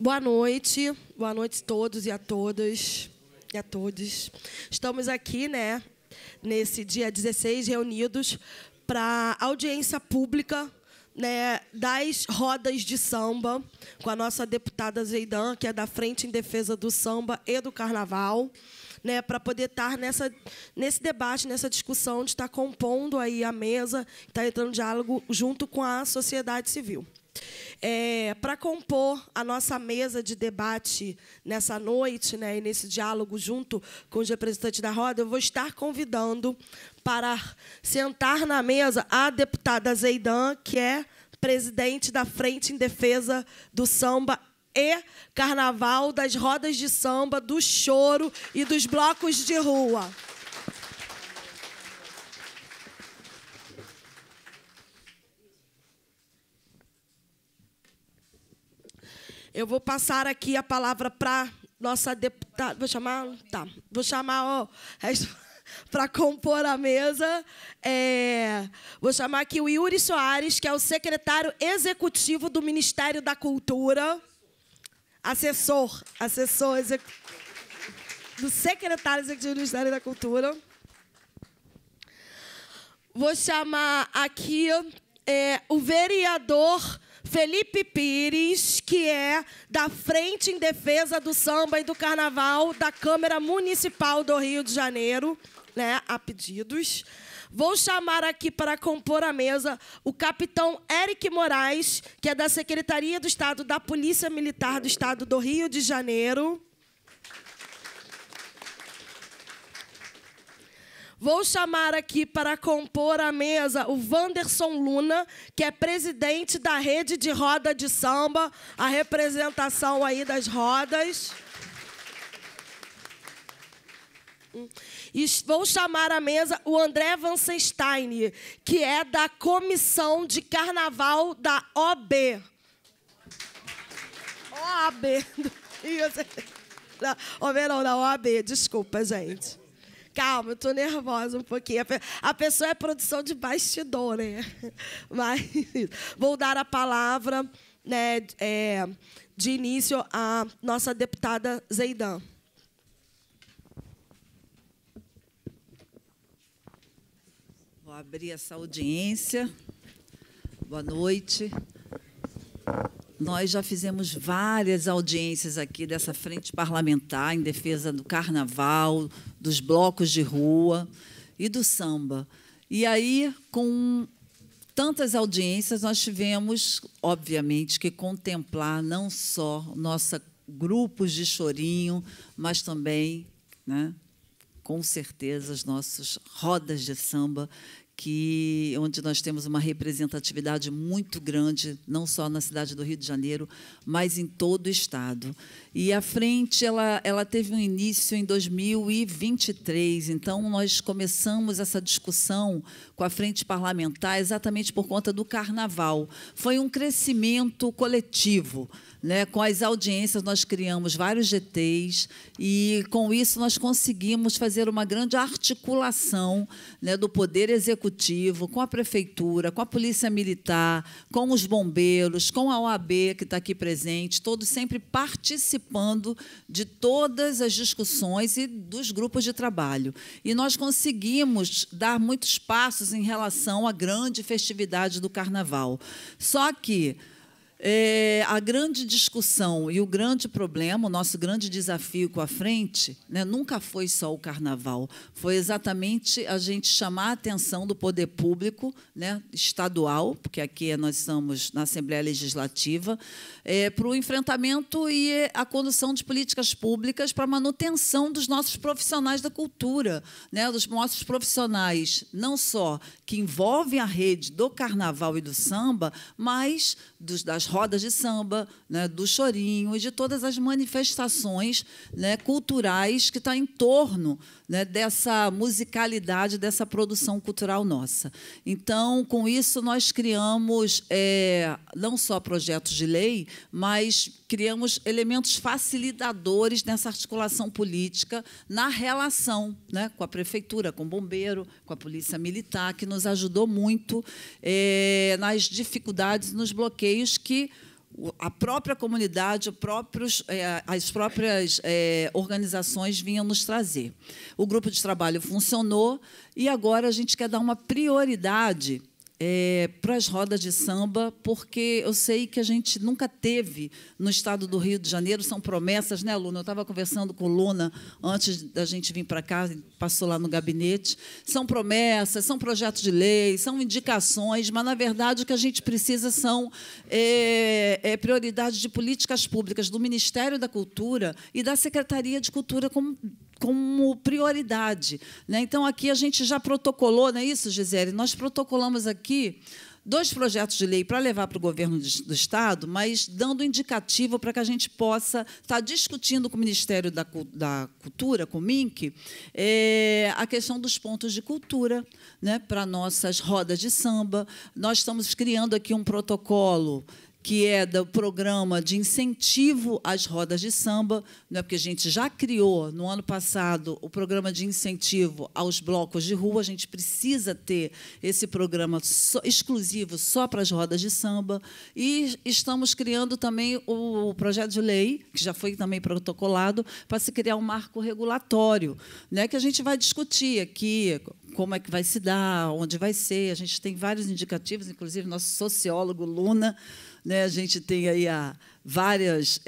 Boa noite a todos e a todas e a todos. Estamos aqui, né, nesse dia 16, reunidos para audiência pública, né, das rodas de samba, com a nossa deputada Zeidan, que é da Frente em Defesa do Samba e do Carnaval, né, para poder estar nesse debate, nessa discussão, de estar compondo aí a mesa, estar entrando em diálogo junto com a sociedade civil. Para compor a nossa mesa de debate nessa noite, né, e nesse diálogo junto com os representantes da roda, eu vou estar convidando para sentar na mesa a deputada Zeidan, que é presidente da Frente em Defesa do Samba e Carnaval, das rodas de samba, do choro e dos blocos de rua. Eu vou passar aqui a palavra para nossa deputada. Vou chamar? Tá. Vou chamar para compor a mesa. Vou chamar aqui o Yuri Soares, que é o secretário executivo do Ministério da Cultura. Assessor do secretário executivo do Ministério da Cultura. Vou chamar aqui o vereador Felipe Pires, que é da Frente em Defesa do Samba e do Carnaval da Câmara Municipal do Rio de Janeiro, né, a pedidos. Vou chamar aqui para compor a mesa o capitão Eric Moraes, que é da Secretaria do Estado da Polícia Militar do Estado do Rio de Janeiro. Vou chamar aqui para compor a mesa o Wanderson Luna, que é presidente da Rede de Roda de Samba, a representação aí das rodas. E vou chamar à mesa o André Vancenstein, que é da Comissão de Carnaval da OAB. OAB. Não, da OAB, desculpa, gente. Calma, eu estou nervosa um pouquinho. A pessoa é produção de bastidor, né? Mas vou dar a palavra, né, de início à nossa deputada Zeidan. Vou abrir essa audiência. Boa noite. Nós já fizemos várias audiências aqui dessa frente parlamentar em defesa do carnaval, dos blocos de rua e do samba. E aí, com tantas audiências, nós tivemos, obviamente, que contemplar não só nossos grupos de chorinho, mas também, né, com certeza, as nossas rodas de samba, onde nós temos uma representatividade muito grande, não só na cidade do Rio de Janeiro, mas em todo o Estado. E a frente ela teve um início em 2023, então nós começamos essa discussão com a frente parlamentar exatamente por conta do Carnaval. Foi um crescimento coletivo, né? Com as audiências, nós criamos vários GTs e, com isso, nós conseguimos fazer uma grande articulação, né, do Poder Executivo, com a Prefeitura, com a Polícia Militar, com os bombeiros, com a OAB, que está aqui presente, todos sempre participando de todas as discussões e dos grupos de trabalho. E nós conseguimos dar muitos passos em relação à grande festividade do Carnaval. Só que a grande discussão e o grande problema, o nosso grande desafio com a frente, né, nunca foi só o Carnaval, foi exatamente a gente chamar a atenção do poder público, né, estadual, porque aqui nós estamos na Assembleia Legislativa, para o enfrentamento e a condução de políticas públicas para a manutenção dos nossos profissionais da cultura, né, dos nossos profissionais, não só que envolvem a rede do Carnaval e do samba, mas das rodas de samba, né, do chorinho e de todas as manifestações, né, culturais que estão em torno, né, dessa musicalidade, dessa produção cultural nossa. Então, com isso, nós criamos não só projetos de lei, mas criamos elementos facilitadores nessa articulação política, na relação, né, com a Prefeitura, com o Bombeiro, com a Polícia Militar, que nos ajudou muito nas dificuldades, nos bloqueios que a própria comunidade, as próprias organizações vinham nos trazer. O grupo de trabalho funcionou e agora a gente quer dar uma prioridade para as rodas de samba, porque eu sei que a gente nunca teve no estado do Rio de Janeiro, são promessas, né, Luna? Eu estava conversando com Luna antes da gente vir para cá, passou lá no gabinete. São promessas, são projetos de lei, são indicações, mas, na verdade, o que a gente precisa são prioridades de políticas públicas do Ministério da Cultura e da Secretaria de Cultura como prioridade, né? Então, aqui a gente já protocolou, não é isso, Gisele? Nós protocolamos aqui 2 projetos de lei para levar para o governo do Estado, mas dando indicativo para que a gente possa estar discutindo com o Ministério da Cultura, com o MINC, a questão dos pontos de cultura, né, para nossas rodas de samba. Nós estamos criando aqui um protocolo que é do programa de incentivo às rodas de samba, né, porque a gente já criou, no ano passado, o programa de incentivo aos blocos de rua. A gente precisa ter esse programa exclusivo só para as rodas de samba. E estamos criando também o projeto de lei, que já foi também protocolado, para se criar um marco regulatório, né, que a gente vai discutir aqui, como é que vai se dar, onde vai ser. A gente tem vários indicativos, inclusive nosso sociólogo Luna, né, a gente tem aí várias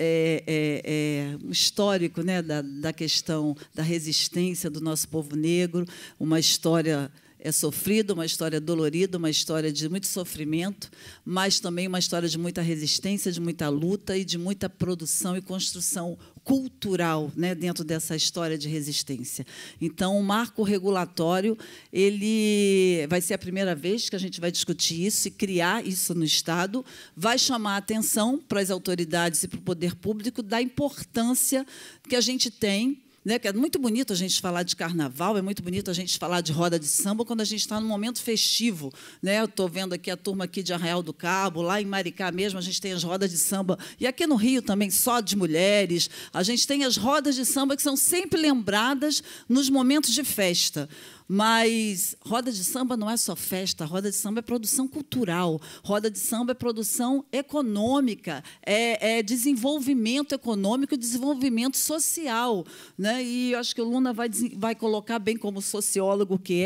um histórico, né, da questão da resistência do nosso povo negro, uma história sofrida, uma história dolorida, uma história de muito sofrimento, mas também uma história de muita resistência, de muita luta e de muita produção e construção cultural, né, dentro dessa história de resistência. Então, o marco regulatório ele vai ser a primeira vez que a gente vai discutir isso e criar isso no Estado, vai chamar a atenção para as autoridades e para o poder público da importância que a gente tem, né, que é muito bonito a gente falar de carnaval, é muito bonito a gente falar de roda de samba quando a gente está num momento festivo, né? Eu estou vendo aqui a turma aqui de Arraial do Cabo, lá em Maricá mesmo, a gente tem as rodas de samba, e aqui no Rio também, só de mulheres, a gente tem as rodas de samba que são sempre lembradas nos momentos de festa. Mas roda de samba não é só festa, roda de samba é produção cultural, roda de samba é produção econômica, é desenvolvimento econômico e desenvolvimento social, né? E eu acho que o Luna vai colocar bem como sociólogo que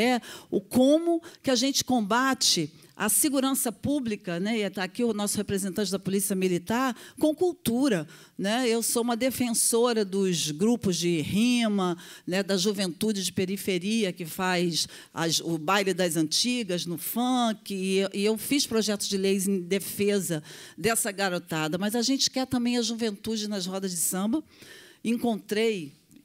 o como que a gente combate a segurança pública, né? E está aqui o nosso representante da Polícia Militar, com cultura, né? Eu sou uma defensora dos grupos de rima, né, da juventude de periferia, que faz o baile das antigas no funk, e eu fiz projetos de leis em defesa dessa garotada, mas a gente quer também a juventude nas rodas de samba.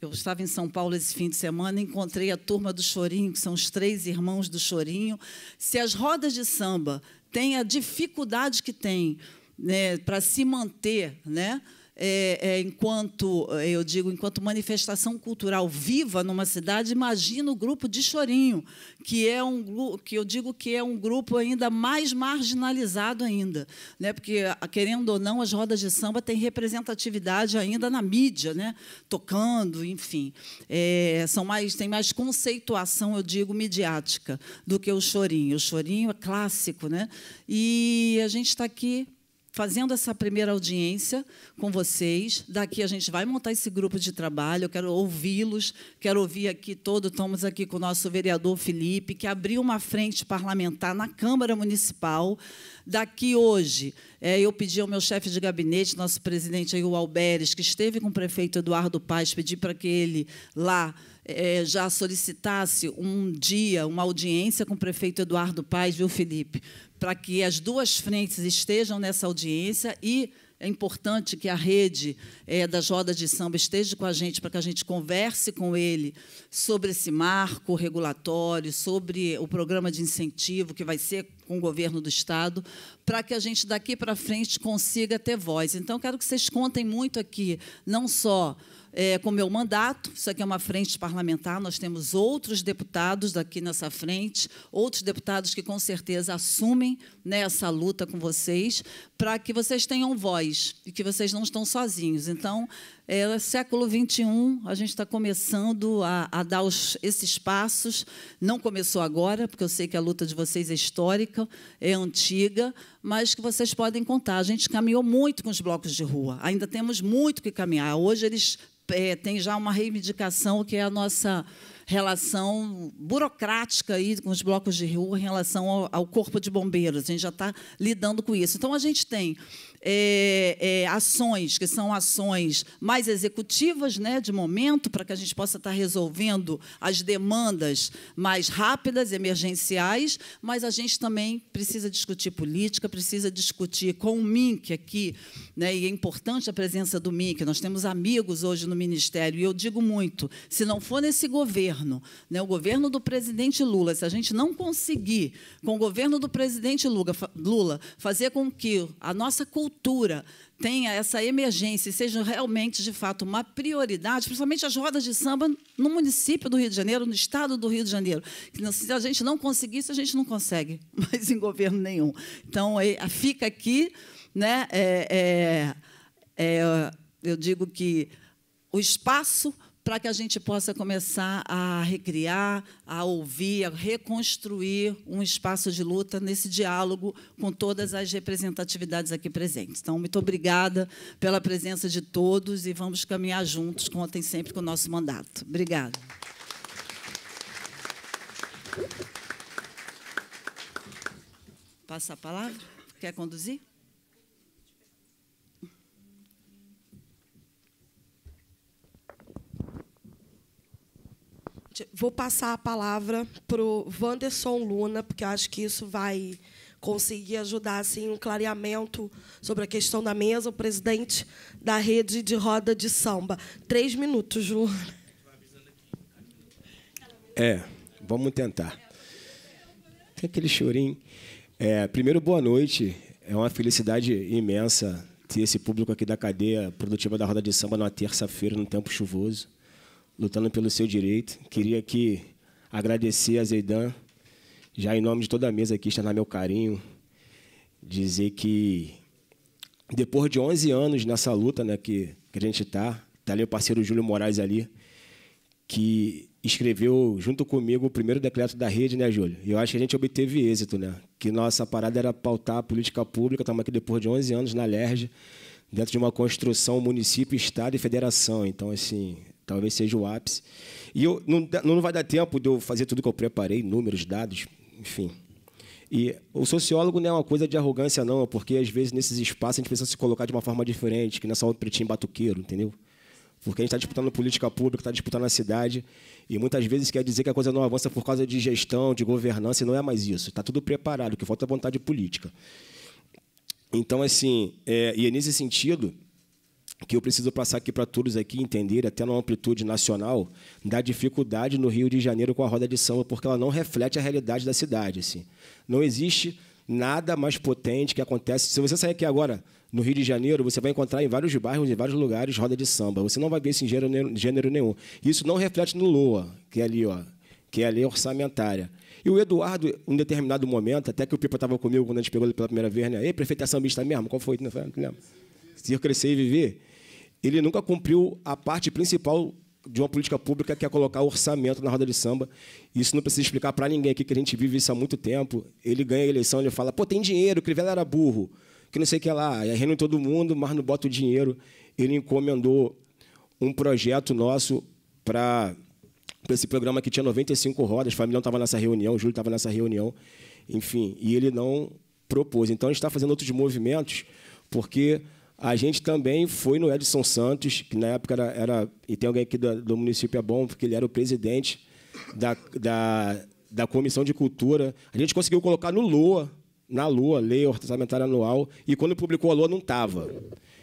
Eu estava em São Paulo esse fim de semana, encontrei a turma do Chorinho, que são os 3 irmãos do Chorinho. Se as rodas de samba têm a dificuldade que têm, né, para se manter, né, enquanto manifestação cultural viva numa cidade, imagina o grupo de Chorinho, que eu digo que é um grupo ainda mais marginalizado ainda, né? Porque, querendo ou não, as rodas de samba têm representatividade ainda na mídia, né? Tocando, enfim, tem mais conceituação, eu digo, midiática do que o Chorinho. O Chorinho é clássico, né? E a gente está aqui fazendo essa primeira audiência com vocês. Daqui a gente vai montar esse grupo de trabalho, eu quero ouvi-los, quero ouvir aqui estamos aqui com o nosso vereador Felipe, que abriu uma frente parlamentar na Câmara Municipal. Daqui, hoje, eu pedi ao meu chefe de gabinete, nosso presidente, aí, o Alberes, que esteve com o prefeito Eduardo Paes, pedi para que ele, lá, já solicitasse uma audiência com o prefeito Eduardo Paes, viu, Felipe? Para que as 2 frentes estejam nessa audiência, e é importante que a rede das rodas de samba esteja com a gente, para que a gente converse com ele sobre esse marco regulatório, sobre o programa de incentivo que vai ser com o governo do Estado, para que a gente, daqui para frente, consiga ter voz. Então, quero que vocês contem muito aqui, não só com o meu mandato, isso aqui é uma frente parlamentar, nós temos outros deputados daqui nessa frente, outros deputados que, com certeza, assumem, né, essa luta com vocês, para que vocês tenham voz e que vocês não estão sozinhos. Então, século XXI, a gente está começando a dar esses passos. Não começou agora, porque eu sei que a luta de vocês é histórica, é antiga, mas que vocês podem contar. A gente caminhou muito com os blocos de rua, ainda temos muito que caminhar. Hoje eles têm já uma reivindicação, que é a nossa relação burocrática aí com os blocos de rua em relação ao Corpo de Bombeiros. A gente já está lidando com isso. Então, a gente tem ações que são ações mais executivas, né, de momento, para que a gente possa estar resolvendo as demandas mais rápidas, emergenciais, mas a gente também precisa discutir política, precisa discutir com o MINC aqui, né, e é importante a presença do MINC. Nós temos amigos hoje no Ministério, e eu digo muito, se não for nesse governo, né, o governo do presidente Lula, se a gente não conseguir, com o governo do presidente Lula, fazer com que a nossa cultura tenha essa emergência e seja realmente, de fato, uma prioridade, principalmente as rodas de samba no município do Rio de Janeiro, no estado do Rio de Janeiro. Se a gente não conseguir isso, a gente não consegue, mas em governo nenhum. Então, fica aqui, né, eu digo que o espaço para que a gente possa começar a recriar, a ouvir, a reconstruir um espaço de luta nesse diálogo com todas as representatividades aqui presentes. Então, muito obrigada pela presença de todos e vamos caminhar juntos, contem sempre com o nosso mandato. Obrigada. Passa a palavra? Quer conduzir? Vou passar a palavra para o Wanderson Luna, porque acho que isso vai conseguir ajudar assim, um clareamento sobre a questão da mesa, o presidente da rede de roda de samba. 3 minutos, Luna. Vamos tentar. Tem aquele chorinho. Primeiro, boa noite. É uma felicidade imensa ter esse público aqui da cadeia produtiva da roda de samba numa terça-feira, num tempo chuvoso, lutando pelo seu direito. Queria aqui agradecer a Zeidan, já em nome de toda a mesa aqui, externar meu carinho, dizer que, depois de 11 anos nessa luta, né, que a gente está ali o parceiro Júlio Moraes ali, que escreveu, junto comigo, o primeiro decreto da rede, né, Júlio? E eu acho que a gente obteve êxito, né? Que nossa parada era pautar a política pública. Estamos aqui depois de 11 anos na LERJ, dentro de uma construção município, estado e federação. Então, assim, talvez seja o ápice. E não vai dar tempo de eu fazer tudo que eu preparei, números, dados, enfim. E o sociólogo não é uma coisa de arrogância, não, porque, às vezes, nesses espaços, a gente precisa se colocar de uma forma diferente, que não é só o pretinho batuqueiro, entendeu? Porque a gente está disputando política pública, está disputando a cidade, e muitas vezes quer dizer que a coisa não avança por causa de gestão, de governança, e não é mais isso. Está tudo preparado, o que falta é vontade política. Então, assim, e é nesse sentido que eu preciso passar aqui para todos aqui entender, até numa amplitude nacional, da dificuldade no Rio de Janeiro com a roda de samba, porque ela não reflete a realidade da cidade. Assim. Não existe nada mais potente que acontece. Se você sair aqui agora, no Rio de Janeiro, você vai encontrar em vários bairros, em vários lugares, roda de samba. Você não vai ver isso em gênero nenhum. Isso não reflete no LOA, que é ali, ó, que é a lei orçamentária. E o Eduardo, em um determinado momento, até que o Pipa estava comigo quando a gente pegou ele pela primeira vez, né? Ei, prefeito é sambista mesmo? Qual foi? Não lembro. Se eu crescer e viver, ele nunca cumpriu a parte principal de uma política pública, que é colocar orçamento na roda de samba. Isso não precisa explicar para ninguém aqui, que a gente vive isso há muito tempo. Ele ganha a eleição, ele fala, pô, tem dinheiro, o Crivella era burro, que não sei o que lá, é reino em todo mundo, mas não bota o dinheiro. Ele encomendou um projeto nosso para esse programa que tinha 95 rodas, o Familhão estava nessa reunião, o Júlio estava nessa reunião, enfim, e ele não propôs. Então, a gente está fazendo outros movimentos, porque a gente também foi no Edson Santos, que na época era e tem alguém aqui do município, é bom, porque ele era o presidente da Comissão de Cultura. A gente conseguiu colocar no LOA, na LOA, Lei Orçamentária Anual, e quando publicou a LOA não estava.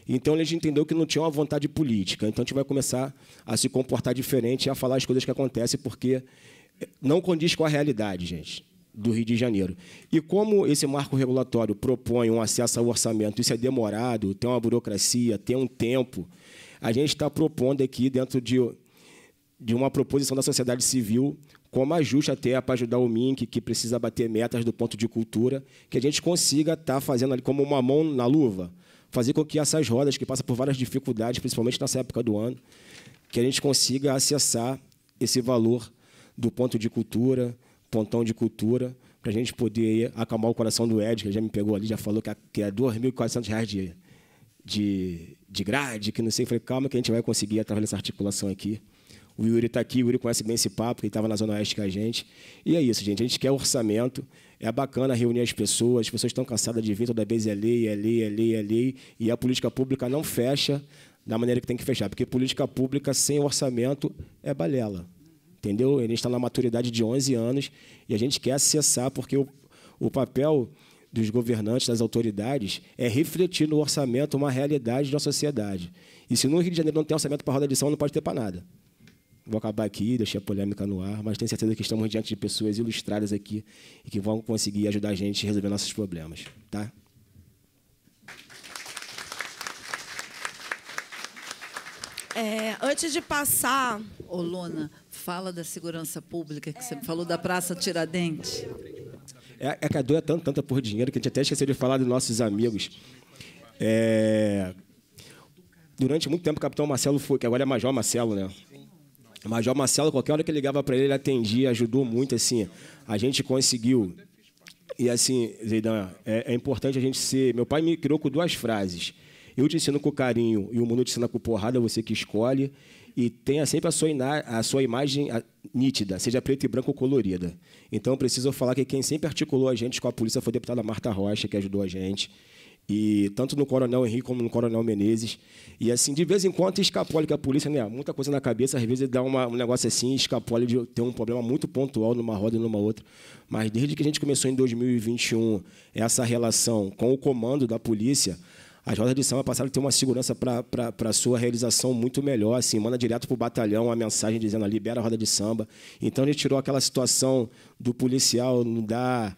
Então, a gente entendeu que não tinha uma vontade política. Então, a gente vai começar a se comportar diferente e a falar as coisas que acontecem, porque não condiz com a realidade, gente, do Rio de Janeiro. E como esse marco regulatório propõe um acesso ao orçamento, isso é demorado, tem uma burocracia, tem um tempo, a gente está propondo aqui, dentro de uma proposição da sociedade civil, como ajuste até para ajudar o MINC, que precisa bater metas do ponto de cultura, que a gente consiga estar fazendo ali como uma mão na luva, fazer com que essas rodas, que passam por várias dificuldades, principalmente nessa época do ano, que a gente consiga acessar esse valor do ponto de cultura, pontão de cultura, para a gente poder acalmar o coração do Ed, que já me pegou ali, já falou que é R$ 2.400 de grade, que não sei. Eu falei, calma que a gente vai conseguir através dessa articulação aqui. O Yuri está aqui, o Yuri conhece bem esse papo, que ele estava na Zona Oeste com a gente. E é isso, gente. A gente quer orçamento. É bacana reunir as pessoas estão cansadas de vir, toda vez é lei, é lei, é lei, é lei. E a política pública não fecha da maneira que tem que fechar, porque política pública sem orçamento é balela. Entendeu? A gente está na maturidade de 11 anos e a gente quer acessar, porque o papel dos governantes, das autoridades, é refletir no orçamento uma realidade da sociedade. E se no Rio de Janeiro não tem orçamento para a roda de samba, não pode ter para nada. Vou acabar aqui, deixei a polêmica no ar, mas tenho certeza que estamos diante de pessoas ilustradas aqui e que vão conseguir ajudar a gente a resolver nossos problemas. Tá? Antes de passar... Ô, Luna, fala da segurança pública, que você me falou da Praça Tiradentes. É que a dor é tanta por dinheiro que a gente até esqueceu de falar dos nossos amigos. Durante muito tempo, o Capitão Marcelo foi, que agora é Major Marcelo, né? Major Marcelo, qualquer hora que ele ligava para ele atendia, ajudou muito, assim. A gente conseguiu. E, assim, Zeidan, é importante a gente ser... Meu pai me criou com 2 frases. Eu te ensino com carinho e o mundo te ensina com porrada, você que escolhe. E tenha sempre a sua imagem nítida, seja preta e branca ou colorida. Então, eu preciso falar que quem sempre articulou a gente com a polícia foi a deputada Marta Rocha, que ajudou a gente. E tanto no Coronel Henrique como no Coronel Menezes. E, assim, de vez em quando, escapole que a polícia, né, muita coisa na cabeça, às vezes dá um negócio assim, escapole de ter um problema muito pontual numa roda e numa outra. Mas desde que a gente começou em 2021 essa relação com o comando da polícia, as rodas de samba passaram a ter uma segurança para a sua realização muito melhor. Assim, manda direto para o batalhão uma mensagem dizendo, libera a roda de samba. Então, a gente tirou aquela situação do policial não dar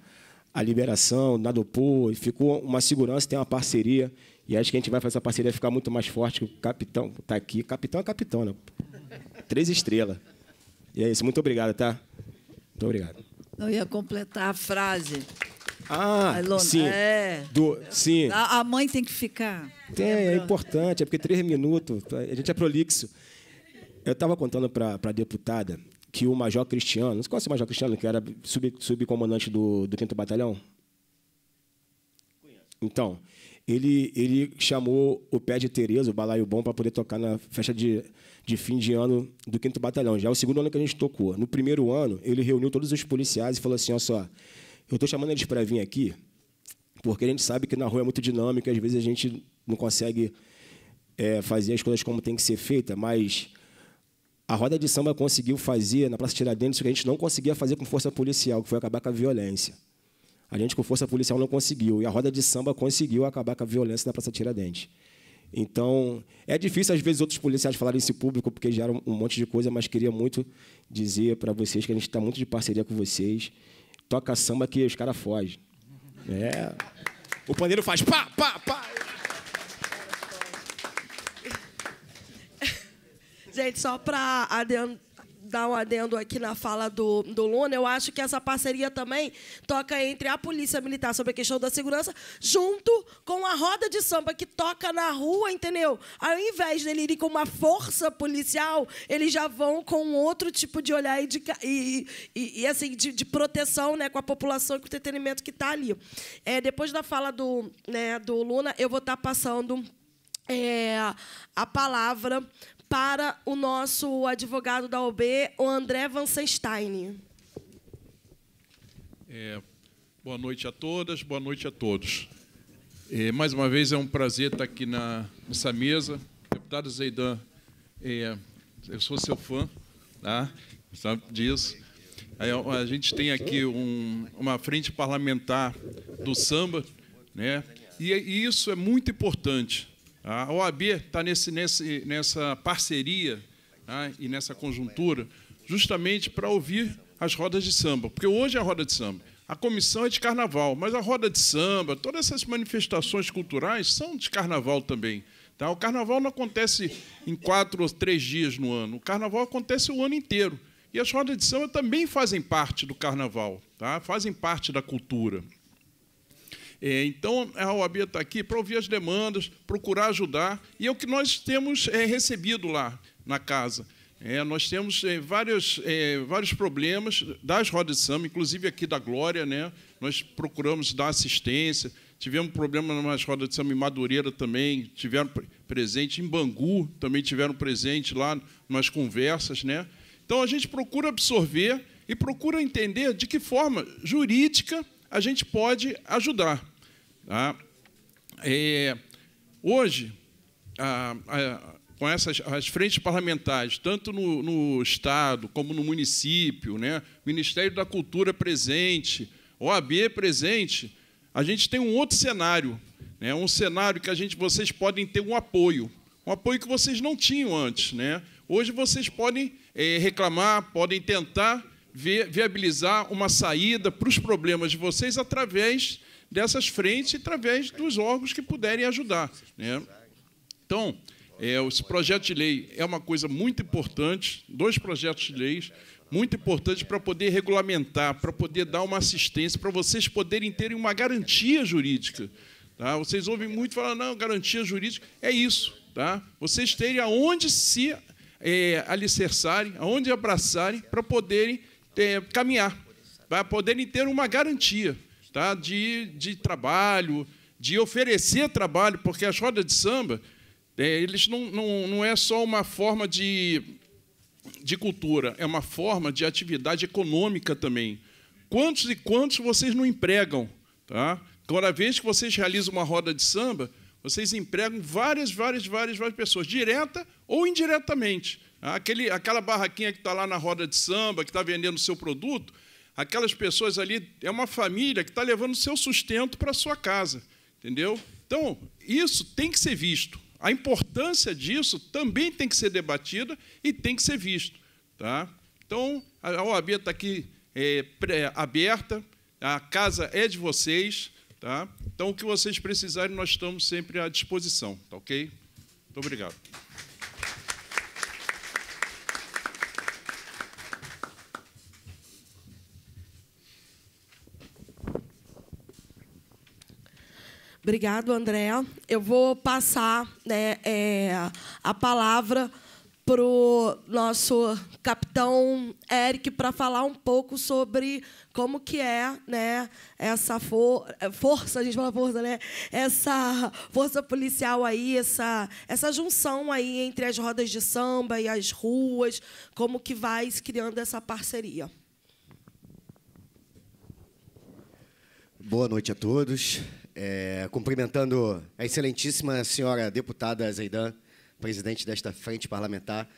a liberação, nada opor, e ficou uma segurança, tem uma parceria, e acho que a gente vai fazer essa parceria ficar muito mais forte, que o capitão está aqui. Capitão é capitão, né? 3 estrelas. E é isso, muito obrigado, tá? Muito obrigado. Eu ia completar a frase. Lona, sim. Sim. A mãe tem que ficar. É importante, é porque 3 minutos, a gente é prolixo. Eu estava contando para a deputada que o Major Cristiano, você conhece o Major Cristiano, que era subcomandante do 5º Batalhão? Conheço. Então, ele chamou o Pé de Tereza, o Balaio Bom, para poder tocar na festa de fim de ano do 5º Batalhão. Já é o 2º ano que a gente tocou. No primeiro ano, ele reuniu todos os policiais e falou assim, olha só, eu estou chamando eles para vir aqui, porque a gente sabe que na rua é muito dinâmico, e às vezes a gente não consegue fazer as coisas como tem que ser feita, mas a roda de samba conseguiu fazer na Praça Tiradentes o que a gente não conseguia fazer com força policial, que foi acabar com a violência. A gente com força policial não conseguiu, e a roda de samba conseguiu acabar com a violência na Praça Tiradentes. Então, é difícil, às vezes, outros policiais falarem isso em público, porque geram um monte de coisa, mas queria muito dizer para vocês que a gente está muito de parceria com vocês. Toca samba que os caras fogem. O pandeiro faz pá, pá, pá. Gente, só para dar um adendo aqui na fala do Luna, eu acho que essa parceria também toca entre a Polícia Militar sobre a questão da segurança, junto com a roda de samba que toca na rua, entendeu? Ao invés dele ir com uma força policial, eles já vão com outro tipo de olhar assim, de proteção, né, com a população e com o entretenimento que está ali. Depois da fala do Luna, eu vou estar passando a palavra para o nosso advogado da OAB, o André Vancenstein. Boa noite a todas, boa noite a todos. Mais uma vez, é um prazer estar aqui nessa mesa. Deputado Zeidan, eu sou seu fã, tá? Sabe disso. A gente tem aqui uma frente parlamentar do samba, né? E isso é muito importante. A OAB está nessa parceria, tá, e nessa conjuntura justamente para ouvir as rodas de samba. Porque hoje é a roda de samba. A comissão é de carnaval, mas a roda de samba, todas essas manifestações culturais são de carnaval também. Tá? O carnaval não acontece em 4 ou 3 dias no ano. O carnaval acontece o ano inteiro. E as rodas de samba também fazem parte do carnaval, tá? Fazem parte da cultura. Então, a OAB está aqui para ouvir as demandas, procurar ajudar, e é o que nós temos recebido lá na casa. Nós temos vários problemas das rodas de samba, inclusive aqui da Glória, né? Nós procuramos dar assistência, tivemos problema nas rodas de samba em Madureira também, tiveram presente, em Bangu também tiveram presente lá nas conversas, né? Então, a gente procura absorver e procura entender de que forma jurídica a gente pode ajudar. Tá? Hoje, com as frentes parlamentares, tanto no Estado como no município, né, Ministério da Cultura presente, OAB presente, a gente tem um outro cenário, né, um cenário que vocês podem ter um apoio que vocês não tinham antes. Né? Hoje vocês podem reclamar, podem tentar viabilizar uma saída para os problemas de vocês através dessas frentes e através dos órgãos que puderem ajudar. Né? Então, esse projeto de lei é uma coisa muito importante, 2 projetos de lei muito importantes para poder regulamentar, para poder dar uma assistência, para vocês poderem terem uma garantia jurídica. Tá? Vocês ouvem muito falar, não, garantia jurídica, é isso. Tá? Vocês terem aonde se alicerçarem, aonde abraçarem, para poderem caminhar, para poderem ter uma garantia, tá? de trabalho, de oferecer trabalho, porque as rodas de samba, eles não é só uma forma de cultura, é uma forma de atividade econômica também. Quantos e quantos vocês não empregam? Tá? Cada vez que vocês realizam uma roda de samba, vocês empregam várias pessoas, direta ou indiretamente. Aquela barraquinha que está lá na roda de samba, que está vendendo o seu produto, aquelas pessoas ali, é uma família que está levando o seu sustento para a sua casa. Entendeu? Então, isso tem que ser visto. A importância disso também tem que ser debatida e tem que ser visto. Tá? Então, a OAB está aqui aberta, a casa é de vocês. Tá? Então, o que vocês precisarem, nós estamos sempre à disposição. Tá ok? Muito obrigado. Obrigado, André. Eu vou passar, né, a palavra para o nosso capitão Eric para falar um pouco sobre como que é, né, essa força, a gente fala força, né, essa força policial aí, essa junção aí entre as rodas de samba e as ruas, como que vai se criando essa parceria. Boa noite a todos. Cumprimentando a excelentíssima senhora deputada Zeidan, presidente desta frente parlamentar.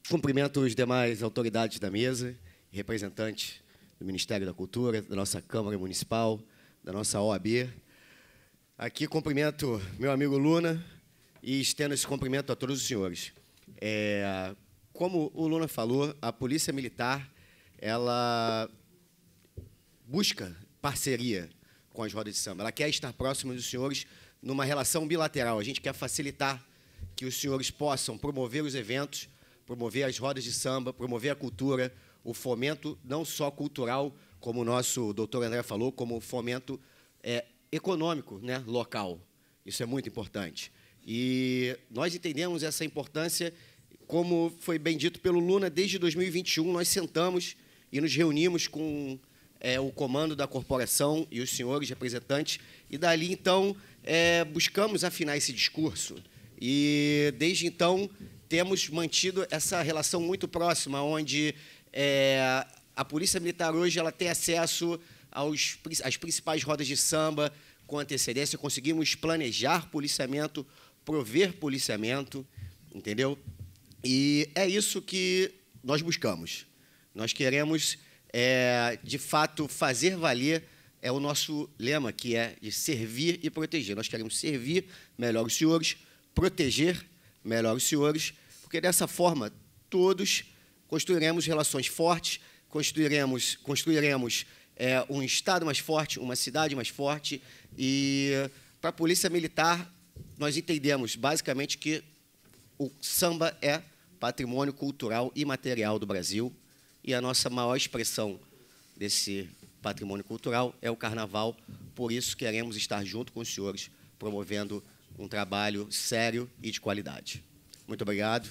Cumprimento os demais autoridades da mesa, representantes do Ministério da Cultura, da nossa Câmara Municipal, da nossa OAB. Aqui cumprimento meu amigo Luna e estendo esse cumprimento a todos os senhores. Como o Luna falou, a Polícia Militar ela busca parceria com as rodas de samba. Ela quer estar próxima dos senhores numa relação bilateral. A gente quer facilitar que os senhores possam promover os eventos, promover as rodas de samba, promover a cultura, o fomento não só cultural, como o nosso doutor André falou, como o fomento econômico, né, local. Isso é muito importante. E nós entendemos essa importância, como foi bem dito pelo Luna, desde 2021 nós sentamos e nos reunimos com o comando da corporação e os senhores representantes, e dali, então, buscamos afinar esse discurso. E, desde então, temos mantido essa relação muito próxima, onde a Polícia Militar hoje ela tem acesso às principais rodas de samba com antecedência, conseguimos planejar policiamento, prover policiamento, entendeu? E é isso que nós buscamos. Nós queremos de fato, fazer valer o nosso lema, que é de servir e proteger. Nós queremos servir melhor os senhores, proteger melhor os senhores, porque, dessa forma, todos construiremos relações fortes, construiremos um Estado mais forte, uma cidade mais forte. E, para a Polícia Militar, nós entendemos, basicamente, que o samba é patrimônio cultural e material do Brasil, e a nossa maior expressão desse patrimônio cultural é o carnaval, por isso queremos estar junto com os senhores, promovendo um trabalho sério e de qualidade. Muito obrigado.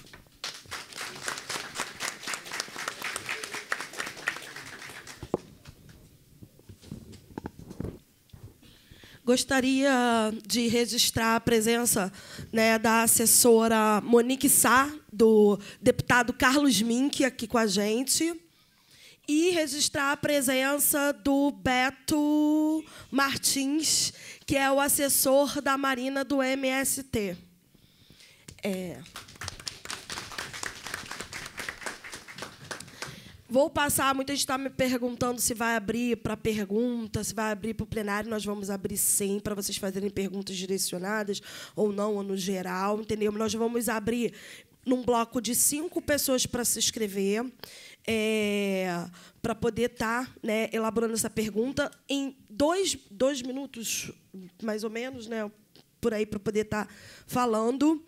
Gostaria de registrar a presença, né, da assessora Monique Sá, do deputado Carlos Mink, aqui com a gente, e registrar a presença do Beto Martins, que é o assessor da Marina do MST. Vou passar, muita gente está me perguntando se vai abrir para pergunta, se vai abrir para o plenário. Nós vamos abrir, sim, para vocês fazerem perguntas direcionadas, ou não, ou no geral, entendeu? Nós vamos abrir num bloco de 5 pessoas para se inscrever, para poder estar, né, elaborando essa pergunta em 2 minutos, mais ou menos, né, por aí, para poder estar falando.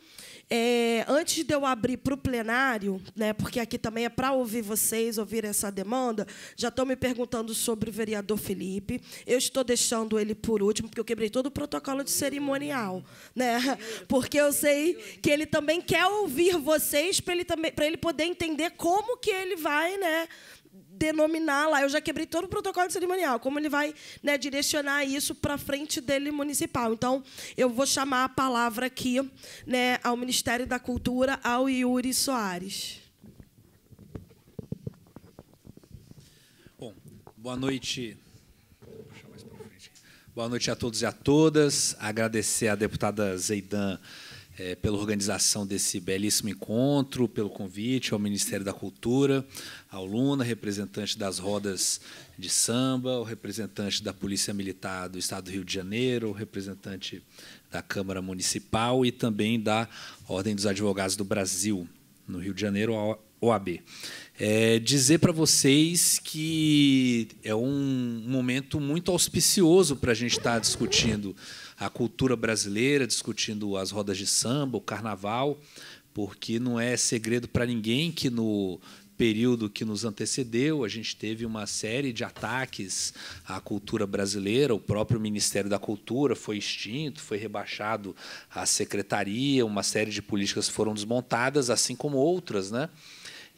Antes de eu abrir para o plenário, né, porque aqui também é para ouvir vocês, ouvir essa demanda, já estão me perguntando sobre o vereador Felipe. Eu estou deixando ele por último, porque eu quebrei todo o protocolo de cerimonial, né, porque eu sei que ele também quer ouvir vocês, para ele poder entender como que ele vai, né, denominar lá. Eu já quebrei todo o protocolo cerimonial, como ele vai, né, direcionar isso para a frente dele municipal. Então, eu vou chamar a palavra aqui, né, ao Ministério da Cultura, ao Yuri Soares. Bom, boa noite. Puxa mais para frente. Boa noite a todos e a todas. Agradecer à deputada Zeidan pela organização desse belíssimo encontro, pelo convite ao Ministério da Cultura, ao Luna, representante das rodas de samba, o representante da Polícia Militar do Estado do Rio de Janeiro, o representante da Câmara Municipal e também da Ordem dos Advogados do Brasil, no Rio de Janeiro, a OAB. Dizer para vocês que é um momento muito auspicioso para a gente estar discutindo a cultura brasileira, discutindo as rodas de samba, o carnaval, porque não é segredo para ninguém que, no período que nos antecedeu, a gente teve uma série de ataques à cultura brasileira. O próprio Ministério da Cultura foi extinto, foi rebaixado à secretaria, uma série de políticas foram desmontadas, assim como outras, né?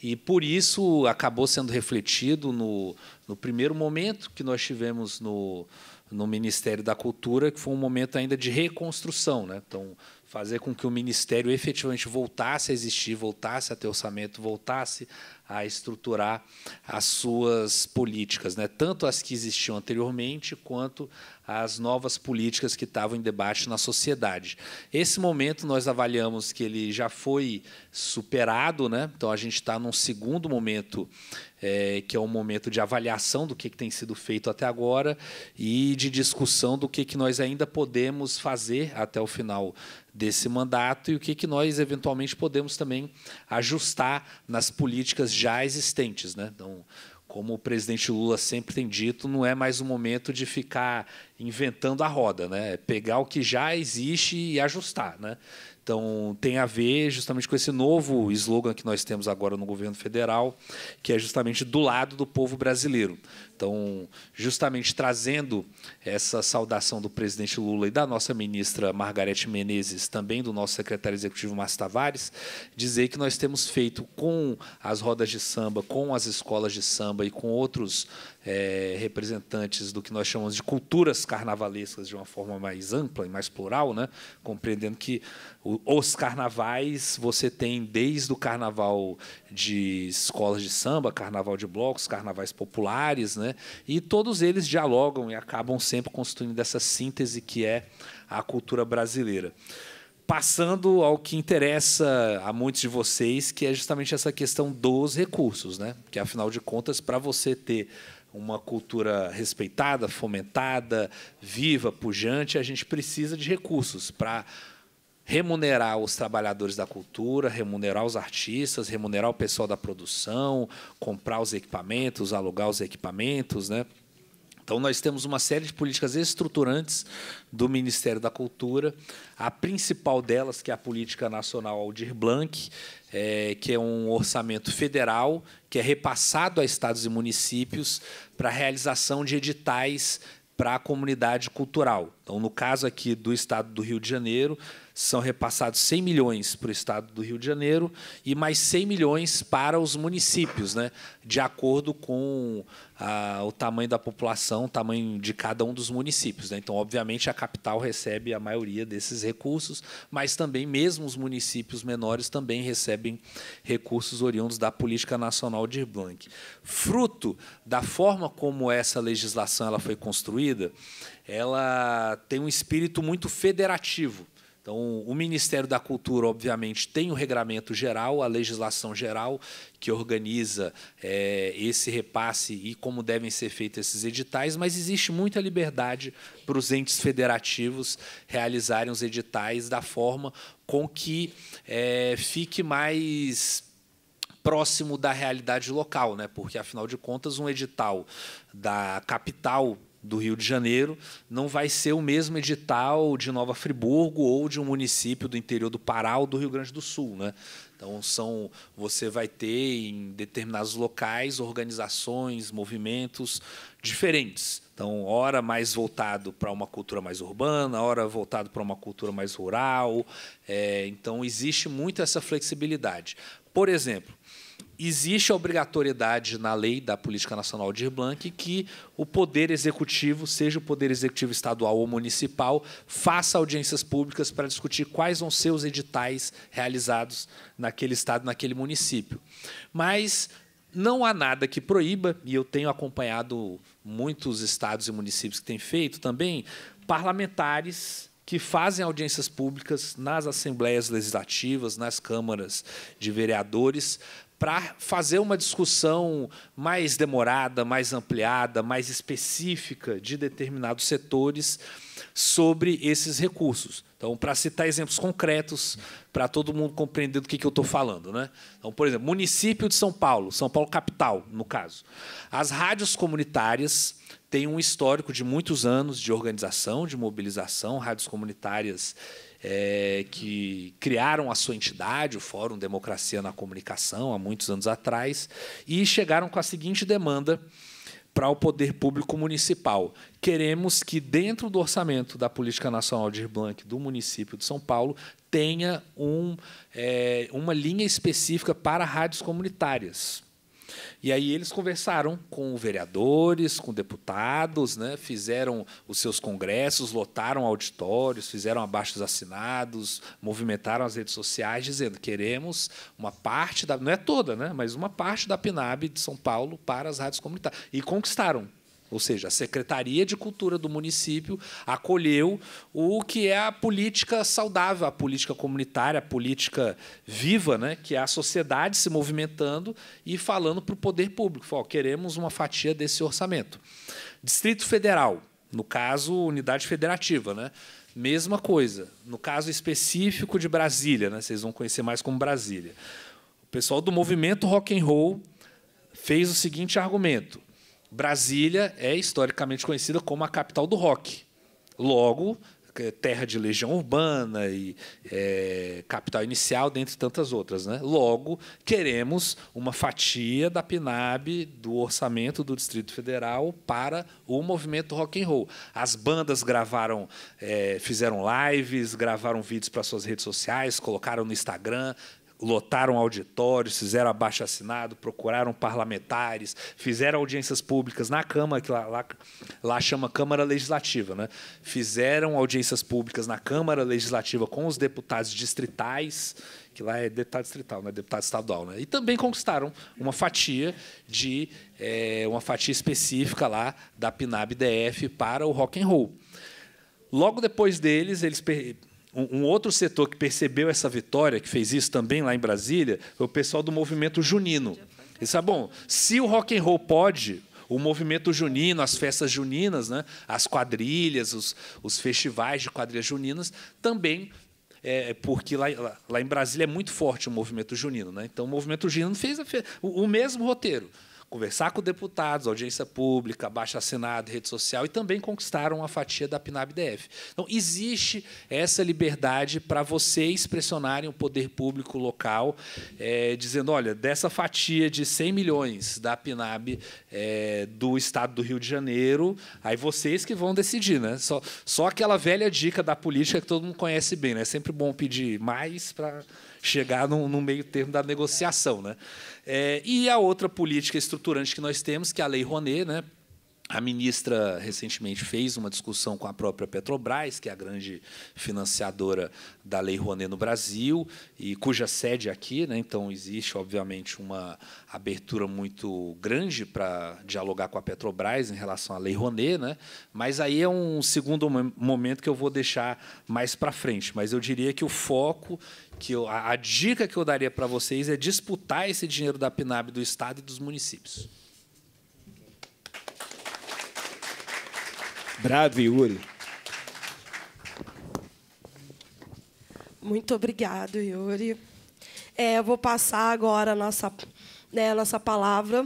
E, por isso, acabou sendo refletido no primeiro momento que nós tivemos no Ministério da Cultura, que foi um momento ainda de reconstrução, né? Então, fazer com que o Ministério efetivamente voltasse a existir, voltasse a ter orçamento, voltasse a estruturar as suas políticas, né? Tanto as que existiam anteriormente, quanto as novas políticas que estavam em debate na sociedade. Esse momento nós avaliamos que ele já foi superado, né? Então, a gente está num segundo momento, que é um momento de avaliação do que tem sido feito até agora e de discussão do que nós ainda podemos fazer até o final desse mandato e o que nós, eventualmente, podemos também ajustar nas políticas já existentes, né? Então, como o presidente Lula sempre tem dito, não é mais o momento de ficar inventando a roda, né? É pegar o que já existe e ajustar, né? Então, tem a ver justamente com esse novo slogan que nós temos agora no governo federal, que é justamente do lado do povo brasileiro. Então, justamente trazendo essa saudação do presidente Lula e da nossa ministra Margarete Menezes, também do nosso secretário executivo Márcio Tavares, dizer que nós temos feito com as rodas de samba, com as escolas de samba e com outros representantes do que nós chamamos de culturas carnavalescas de uma forma mais ampla e mais plural, né? Compreendendo que os carnavais, você tem desde o carnaval de escolas de samba, carnaval de blocos, carnavais populares, né? E todos eles dialogam e acabam sempre constituindo essa síntese que é a cultura brasileira. Passando ao que interessa a muitos de vocês, que é justamente essa questão dos recursos, né? Que, afinal de contas, para você ter uma cultura respeitada, fomentada, viva, pujante, a gente precisa de recursos para remunerar os trabalhadores da cultura, remunerar os artistas, remunerar o pessoal da produção, comprar os equipamentos, alugar os equipamentos, né? Então, nós temos uma série de políticas estruturantes do Ministério da Cultura. A principal delas, que é a Política Nacional Aldir Blanc, que é um orçamento federal que é repassado a estados e municípios para a realização de editais para a comunidade cultural. Então, no caso aqui do Estado do Rio de Janeiro, são repassados 100 milhões para o Estado do Rio de Janeiro e mais 100 milhões para os municípios, né, de acordo com o tamanho da população, o tamanho de cada um dos municípios, né? Então, obviamente, a capital recebe a maioria desses recursos, mas também, mesmo os municípios menores, também recebem recursos oriundos da Política Nacional Aldir Blanc. Fruto da forma como essa legislação ela foi construída, ela tem um espírito muito federativo. Então, o Ministério da Cultura, obviamente, tem o regramento geral, a legislação geral, que organiza esse repasse e como devem ser feitos esses editais, mas existe muita liberdade para os entes federativos realizarem os editais da forma com que fique mais próximo da realidade local, né? Porque, afinal de contas, um edital da capital do Rio de Janeiro não vai ser o mesmo edital de Nova Friburgo ou de um município do interior do Pará ou do Rio Grande do Sul, né? Então, você vai ter, em determinados locais, organizações, movimentos diferentes. Então, ora mais voltado para uma cultura mais urbana, ora voltado para uma cultura mais rural. Então, existe muito essa flexibilidade. Por exemplo, existe a obrigatoriedade na lei da Política Nacional Aldir Blanc que o Poder Executivo, seja o Poder Executivo estadual ou municipal, faça audiências públicas para discutir quais vão ser os editais realizados naquele estado, naquele município. Mas não há nada que proíba, e eu tenho acompanhado muitos estados e municípios que têm feito também, parlamentares que fazem audiências públicas nas assembleias legislativas, nas câmaras de vereadores, para fazer uma discussão mais demorada, mais ampliada, mais específica de determinados setores sobre esses recursos. Então, para citar exemplos concretos, para todo mundo compreender do que eu estou falando, né? Então, por exemplo, município de São Paulo capital, no caso. As rádios comunitárias têm um histórico de muitos anos de organização, de mobilização, rádios comunitárias que criaram a sua entidade, o Fórum Democracia na Comunicação, há muitos anos atrás, e chegaram com a seguinte demanda para o poder público municipal. Queremos que, dentro do orçamento da Política Nacional Aldir Blanc do município de São Paulo, tenha uma linha específica para rádios comunitárias. E aí eles conversaram com vereadores, com deputados, né, fizeram os seus congressos, lotaram auditórios, fizeram abaixo-assinados, movimentaram as redes sociais, dizendo: queremos uma parte, não é toda, né, mas uma parte da PNAB de São Paulo para as rádios comunitárias. E conquistaram. Ou seja, a Secretaria de Cultura do município acolheu o que é a política saudável, a política comunitária, a política viva, né, que é a sociedade se movimentando e falando para o poder público. Falou: queremos uma fatia desse orçamento. Distrito Federal, no caso, unidade federativa, né? Mesma coisa. No caso específico de Brasília, né, vocês vão conhecer mais como Brasília. O pessoal do movimento rock and roll fez o seguinte argumento: Brasília é historicamente conhecida como a capital do rock. Logo, terra de Legião Urbana e capital inicial, dentre tantas outras, né? Logo, queremos uma fatia da PNAB, do orçamento do Distrito Federal, para o movimento rock and roll. As bandas gravaram, fizeram lives, gravaram vídeos para suas redes sociais, colocaram no Instagram, lotaram auditórios, fizeram abaixo-assinado, procuraram parlamentares, fizeram audiências públicas na Câmara, que lá chama Câmara Legislativa, né? Fizeram audiências públicas na Câmara Legislativa com os deputados distritais, que lá é deputado distrital, não é deputado estadual, né? E também conquistaram uma fatia específica lá da PNAB-DF para o rock and roll. Logo depois deles, um outro setor que percebeu essa vitória, que fez isso também lá em Brasília, foi o pessoal do movimento junino. Eles disseram: bom, se o rock and roll pode, o movimento junino, as festas juninas, né, as quadrilhas, os festivais de quadrilhas juninas, também, porque lá em Brasília é muito forte o movimento junino, né? Então, o movimento junino fez o mesmo roteiro. conversar com deputados, audiência pública, abaixo-assinado, rede social, e também conquistaram a fatia da PNAB-DF. Então, existe essa liberdade para vocês pressionarem o poder público local, dizendo, olha, dessa fatia de 100 milhões da PNAB do Estado do Rio de Janeiro, aí vocês que vão decidir, né? Só aquela velha dica da política que todo mundo conhece bem, né? É sempre bom pedir mais para chegar no meio termo da negociação, né? E a outra política estruturante que nós temos, que é a Lei Rouanet, né? A ministra recentemente fez uma discussão com a própria Petrobras, que é a grande financiadora da Lei Rouanet no Brasil, e cuja sede é aqui, né? Então existe, obviamente, uma abertura muito grande para dialogar com a Petrobras em relação à Lei Rouanet, né? Mas aí é um segundo momento que eu vou deixar mais para frente. Mas eu diria que o foco, a dica que eu daria para vocês é disputar esse dinheiro da PNAB do Estado e dos municípios. Bravo, Yuri. Muito obrigado, Yuri. Eu vou passar agora a nossa palavra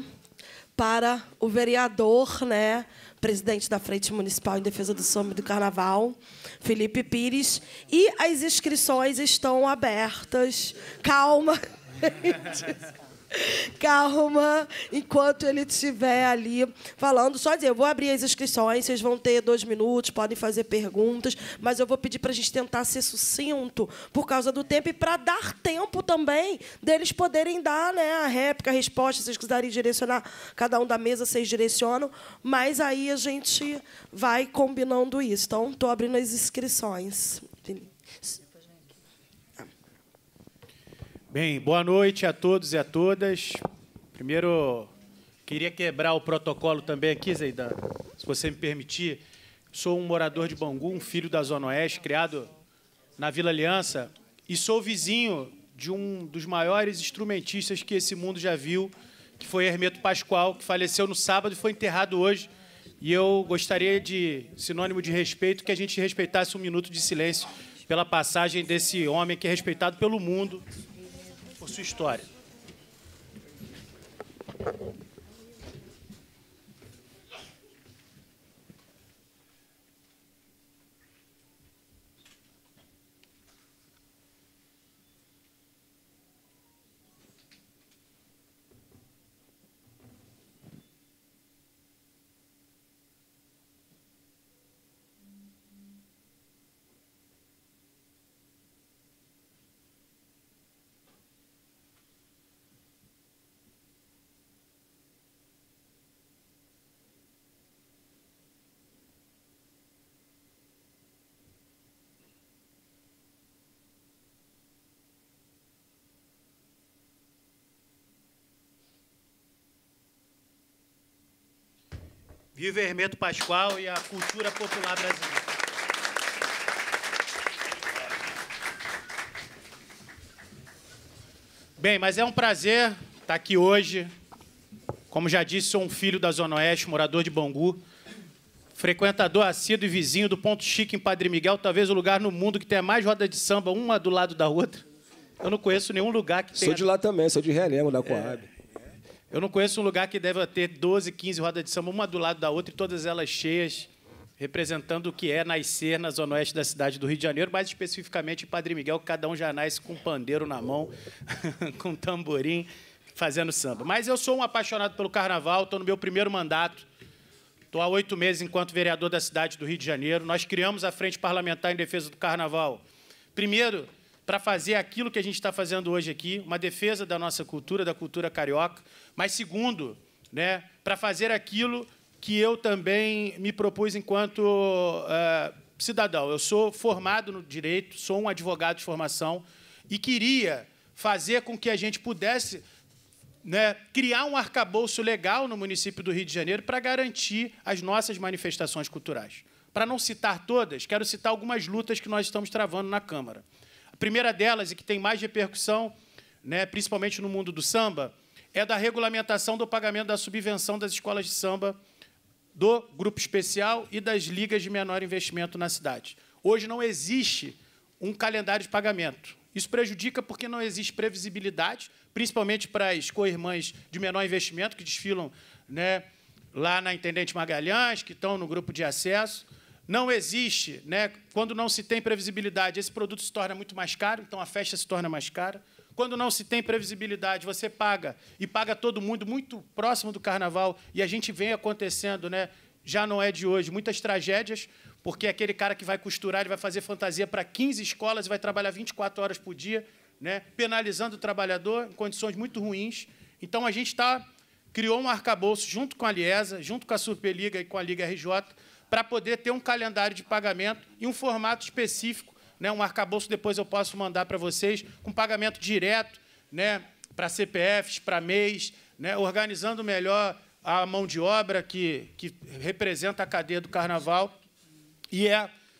para o vereador, né, presidente da Frente Municipal em Defesa do Samba e do Carnaval, Felipe Pires. E as inscrições estão abertas. Calma, gente. Calma, enquanto ele estiver ali falando. Só dizer, eu vou abrir as inscrições, vocês vão ter 2 minutos, podem fazer perguntas, mas eu vou pedir para a gente tentar ser sucinto por causa do tempo e para dar tempo também deles poderem dar, né, a réplica, a resposta, se vocês quiserem direcionar, cada um da mesa, vocês direcionam, mas aí a gente vai combinando isso. Então, estou abrindo as inscrições. Bem, boa noite a todos e a todas. Primeiro, queria quebrar o protocolo também aqui, Zeidan, se você me permitir. Sou um morador de Bangu, um filho da Zona Oeste, criado na Vila Aliança, e sou vizinho de um dos maiores instrumentistas que esse mundo já viu, que foi Hermeto Pascoal, que faleceu no sábado e foi enterrado hoje. E eu gostaria de, sinônimo de respeito, que a gente respeitasse 1 minuto de silêncio pela passagem desse homem que é respeitado pelo mundo por sua história. Viva Hermeto Pascoal e a cultura popular brasileira. Bem, mas é um prazer estar aqui hoje. Como já disse, sou um filho da Zona Oeste, morador de Bangu, frequentador assíduo e vizinho do Ponto Chique em Padre Miguel, talvez o lugar no mundo que tenha mais rodas de samba, uma do lado da outra. Eu não conheço nenhum lugar que tenha... Sou de lá também, sou de Realengo, da Coab. Eu não conheço um lugar que deva ter 12, 15 rodas de samba, uma do lado da outra, e todas elas cheias, representando o que é nascer na Zona Oeste da cidade do Rio de Janeiro, mais especificamente em Padre Miguel, que cada um já nasce com um pandeiro na mão, com um tamborim, fazendo samba. Mas eu sou um apaixonado pelo carnaval, estou no meu primeiro mandato, estou há 8 meses enquanto vereador da cidade do Rio de Janeiro. Nós criamos a Frente Parlamentar em Defesa do Carnaval. Primeiro, para fazer aquilo que a gente está fazendo hoje aqui, uma defesa da nossa cultura, da cultura carioca, mas, segundo, né, para fazer aquilo que eu também me propus enquanto cidadão. Eu sou formado no direito, sou um advogado de formação e queria fazer com que a gente pudesse, né, criar um arcabouço legal no município do Rio de Janeiro para garantir as nossas manifestações culturais. Para não citar todas, quero citar algumas lutas que nós estamos travando na Câmara. A primeira delas, e que tem mais repercussão, né, principalmente no mundo do samba, é da regulamentação do pagamento da subvenção das escolas de samba, do grupo especial e das ligas de menor investimento na cidade. Hoje não existe um calendário de pagamento. Isso prejudica porque não existe previsibilidade, principalmente para as co-irmãs de menor investimento, que desfilam, né, lá na Intendente Magalhães, que estão no grupo de acesso. Não existe, né, quando não se tem previsibilidade, esse produto se torna muito mais caro, então a festa se torna mais cara. Quando não se tem previsibilidade, você paga, e paga todo mundo muito próximo do Carnaval, e a gente vem acontecendo, né, já não é de hoje, muitas tragédias, porque aquele cara que vai costurar, ele vai fazer fantasia para 15 escolas e vai trabalhar 24 horas por dia, né, penalizando o trabalhador em condições muito ruins. Então, a gente criou um arcabouço junto com a Liesa, junto com a Superliga e com a Liga RJ, para poder ter um calendário de pagamento e um formato específico, né, um arcabouço, depois eu posso mandar para vocês, com pagamento direto, né, para CPFs, para MEIs, né, organizando melhor a mão de obra que representa a cadeia do Carnaval, e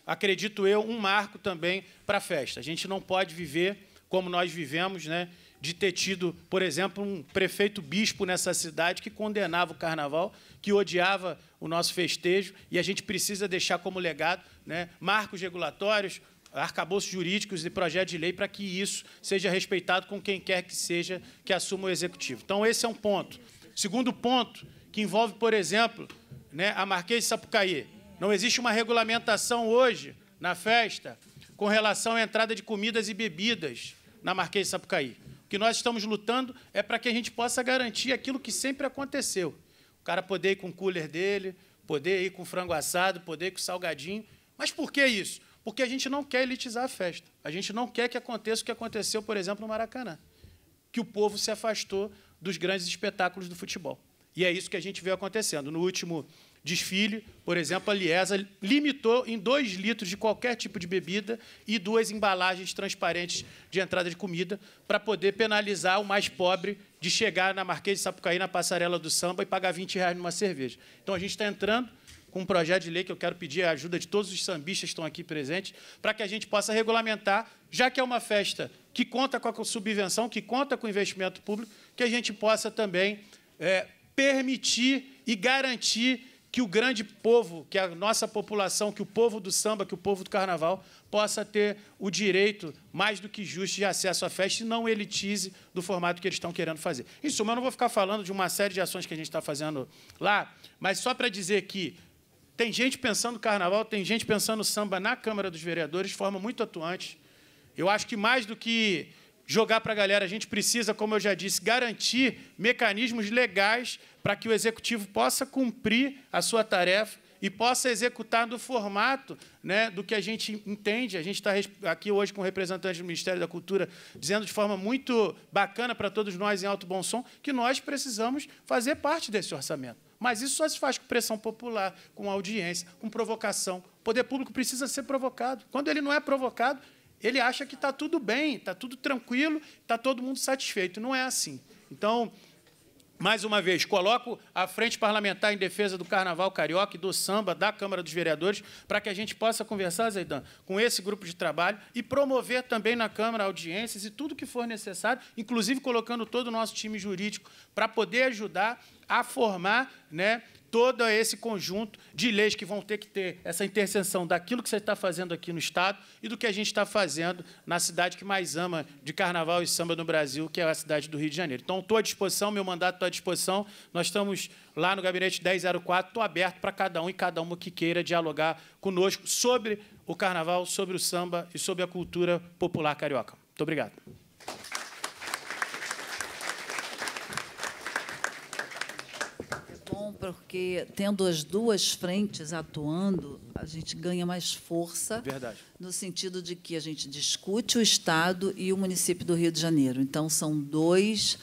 acredito eu, um marco também para a festa. A gente não pode viver como nós vivemos, né, de ter tido, por exemplo, um prefeito bispo nessa cidade que condenava o Carnaval, que odiava o nosso festejo, e a gente precisa deixar como legado, né, marcos regulatórios, arcabouços jurídicos e projetos de lei para que isso seja respeitado com quem quer que seja que assuma o executivo. Então, esse é um ponto. Segundo ponto, que envolve, por exemplo, né, a Marquês de Sapucaí. Não existe uma regulamentação hoje na festa com relação à entrada de comidas e bebidas na Marquês de Sapucaí. O que nós estamos lutando é para que a gente possa garantir aquilo que sempre aconteceu. O cara poder ir com o cooler dele, poder ir com frango assado, poder ir com salgadinho. Mas por que isso? Porque a gente não quer elitizar a festa. A gente não quer que aconteça o que aconteceu, por exemplo, no Maracanã, que o povo se afastou dos grandes espetáculos do futebol. E é isso que a gente vê acontecendo. No último desfile, por exemplo, a Liesa limitou em 2 litros de qualquer tipo de bebida e 2 embalagens transparentes de entrada de comida para poder penalizar o mais pobre de chegar na Marquês de Sapucaí, na passarela do samba, e pagar R$20 numa cerveja. Então, a gente está entrando com um projeto de lei que eu quero pedir a ajuda de todos os sambistas que estão aqui presentes, para que a gente possa regulamentar, já que é uma festa que conta com a subvenção, que conta com o investimento público, que a gente possa também permitir e garantir que o grande povo, que a nossa população, que o povo do samba, que o povo do Carnaval, possa ter o direito, mais do que justo, de acesso à festa e não elitize do formato que eles estão querendo fazer. Em suma, eu não vou ficar falando de uma série de ações que a gente está fazendo lá, mas só para dizer que tem gente pensando Carnaval, tem gente pensando samba na Câmara dos Vereadores de forma muito atuante. Eu acho que, mais do que jogar para a galera, a gente precisa, como eu já disse, garantir mecanismos legais para que o Executivo possa cumprir a sua tarefa e possa executar no formato, né, do que a gente entende. A gente está aqui hoje com o representante do Ministério da Cultura, dizendo de forma muito bacana para todos nós, em alto bom som, que nós precisamos fazer parte desse orçamento. Mas isso só se faz com pressão popular, com audiência, com provocação. O poder público precisa ser provocado. Quando ele não é provocado, ele acha que está tudo bem, está tudo tranquilo, está todo mundo satisfeito. Não é assim. Então, mais uma vez, coloco a Frente Parlamentar em Defesa do Carnaval Carioca e do Samba da Câmara dos Vereadores para que a gente possa conversar, Zeidan, com esse grupo de trabalho e promover também na Câmara audiências e tudo que for necessário, inclusive colocando todo o nosso time jurídico para poder ajudar a formar, né, todo esse conjunto de leis que vão ter que ter essa interseção daquilo que você está fazendo aqui no Estado e do que a gente está fazendo na cidade que mais ama de Carnaval e samba no Brasil, que é a cidade do Rio de Janeiro. Então, estou à disposição, meu mandato está à disposição. Nós estamos lá no Gabinete 1004, estou aberto para cada um e cada uma que queira dialogar conosco sobre o Carnaval, sobre o samba e sobre a cultura popular carioca. Muito obrigado. Porque, tendo as duas frentes atuando, a gente ganha mais força. Verdade. No sentido de que a gente discute o Estado e o município do Rio de Janeiro. Então, são 2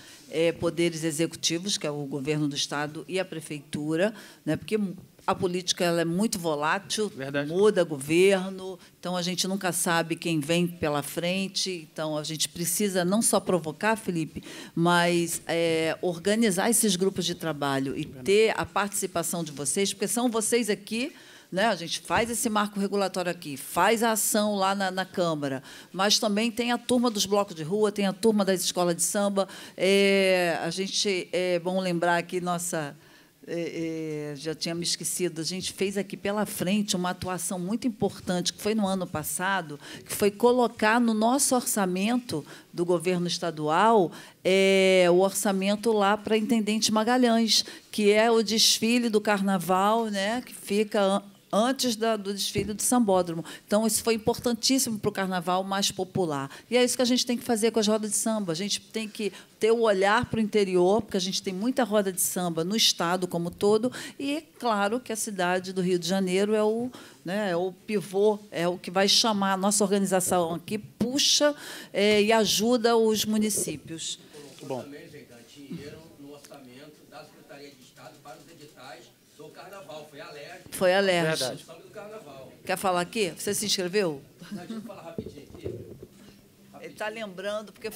poderes executivos, que é o governo do Estado e a prefeitura, né, porque a política ela é muito volátil, Verdade. Muda governo, então a gente nunca sabe quem vem pela frente. Então, a gente precisa não só provocar, Felipe, mas organizar esses grupos de trabalho e ter a participação de vocês, porque são vocês aqui, né? A gente faz esse marco regulatório aqui, faz a ação lá na Câmara, mas também tem a turma dos blocos de rua, tem a turma das escolas de samba. A gente, é bom lembrar aqui, nossa já tinha me esquecido, a gente fez aqui pela frente uma atuação muito importante, que foi no ano passado, que foi colocar no nosso orçamento do governo estadual o orçamento lá para Intendente Magalhães, que é o desfile do carnaval, né, que fica antes do desfile do Sambódromo. Então, isso foi importantíssimo para o carnaval mais popular. E é isso que a gente tem que fazer com as rodas de samba. A gente tem que ter o olhar para o interior, porque a gente tem muita roda de samba no Estado como todo, e, claro, que a cidade do Rio de Janeiro é o pivô, é o que vai chamar. A nossa organização aqui puxa e ajuda os municípios. Muito bom. Foi a LERJ. Verdade. Quer falar aqui? Você se inscreveu? Deixa eu falar rapidinho aqui. Ele está lembrando, porque a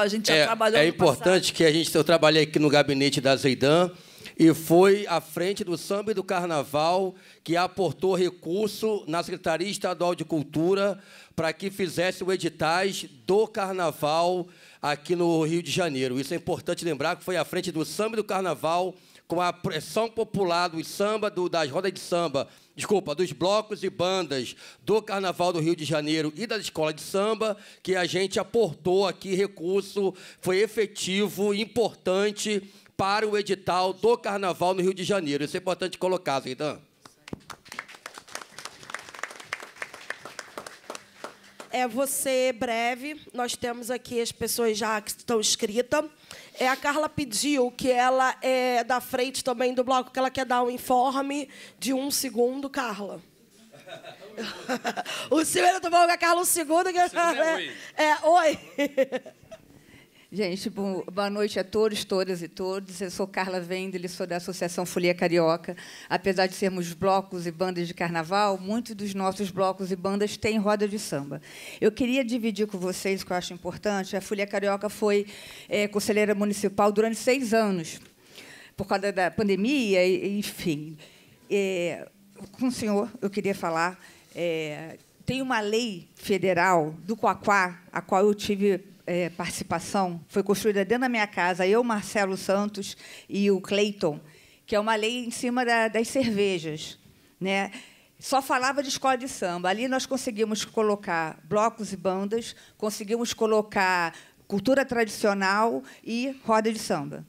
gente já trabalhou no no importante passado. que eu trabalhei aqui no gabinete da Zeidan e foi à frente do Samba e do Carnaval que aportou recurso na Secretaria Estadual de Cultura para que fizesse o editais do Carnaval aqui no Rio de Janeiro. Isso é importante lembrar, que foi à frente do Samba e do Carnaval, com a pressão popular do samba, das rodas de samba, dos blocos e bandas do Carnaval do Rio de Janeiro e das escolas de samba, que a gente aportou aqui recurso, foi efetivo, importante para o edital do Carnaval no Rio de Janeiro. Isso é importante colocar, Zeidan. Você breve, nós temos aqui as pessoas já que estão inscritas. A Carla pediu que ela é da frente também do bloco, que ela quer dar um informe de 1 segundo, Carla. O senhor do bloco, a Carla, 1 segundo. Oi. Gente, boa noite a todos, todas e todos. Eu sou Carla Wendel, sou da Associação Folia Carioca. Apesar de sermos blocos e bandas de carnaval, muitos dos nossos blocos e bandas têm roda de samba. Eu queria dividir com vocês, o que eu acho importante. A Folia Carioca foi conselheira municipal durante 6 anos, por causa da pandemia, enfim. Com o senhor, eu queria falar, tem uma lei federal do Coaquá, a qual eu tive participação, foi construída dentro da minha casa, eu, Marcelo Santos e o Cleiton, que é uma lei em cima das cervejas, né? Só falava de escola de samba. Ali nós conseguimos colocar blocos e bandas, conseguimos colocar cultura tradicional e roda de samba.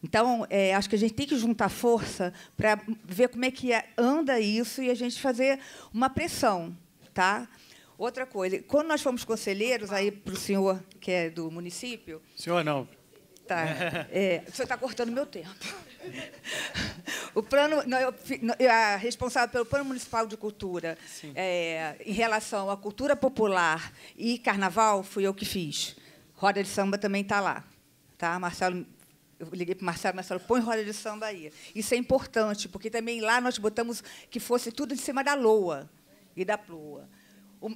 Então, acho que a gente tem que juntar força para ver como é que anda isso e a gente fazer uma pressão, tá? Outra coisa, quando nós fomos conselheiros, aí para o senhor, que é do município... Senhor, não. Tá, o senhor está cortando meu tempo. O plano, a responsável pelo Plano Municipal de Cultura, em relação à cultura popular e carnaval, fui eu que fiz. Roda de samba também está lá. Tá? Marcelo, eu liguei para o Marcelo, põe roda de samba aí. Isso é importante, porque também lá nós botamos que fosse tudo em cima da loa e da ploa.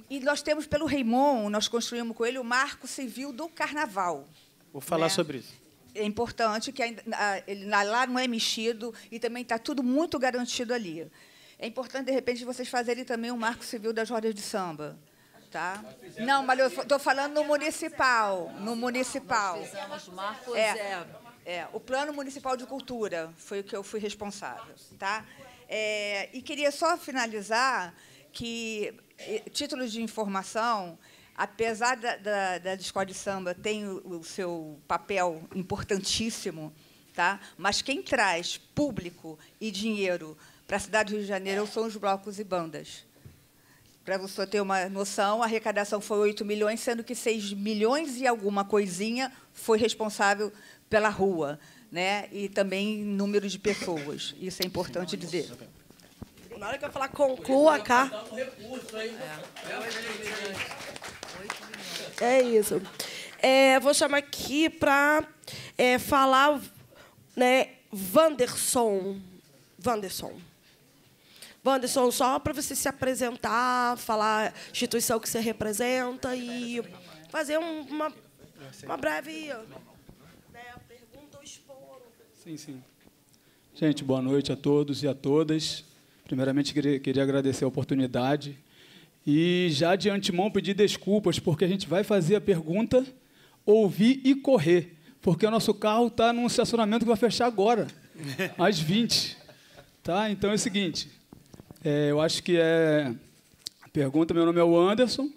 E nós temos, pelo Raimon, nós construímos com ele o Marco Civil do Carnaval. Vou falar sobre isso. É importante que ele lá não é mexido e também está tudo muito garantido ali. É importante, de repente, vocês fazerem também um Marco Civil das rodas de samba. Tá? Não, mas eu estou falando no municipal. No municipal. Nós fizemos Marco Zero. O Plano Municipal de Cultura foi o que eu fui responsável. Tá? E queria só finalizar que... títulos de informação, apesar da escola de samba tem o seu papel importantíssimo, tá? Mas quem traz público e dinheiro para a cidade do Rio de Janeiro são os blocos e bandas. Para você ter uma noção, a arrecadação foi 8 milhões, sendo que 6 milhões e alguma coisinha foi responsável pela rua, né? E também número de pessoas. Isso é importante dizer. Na hora que eu falar conclua, cá. É isso. Vou chamar aqui para falar, né, Wanderson, só para você se apresentar, falar a instituição que você representa e fazer uma breve pergunta ou expor. Sim. Gente, boa noite a todos e a todas. Primeiramente, queria agradecer a oportunidade e, já de antemão, pedir desculpas, porque a gente vai fazer a pergunta, ouvir e correr, porque o nosso carro está num estacionamento que vai fechar agora, às 20. Tá? Então é o seguinte, eu acho que a pergunta, meu nome é o Anderson,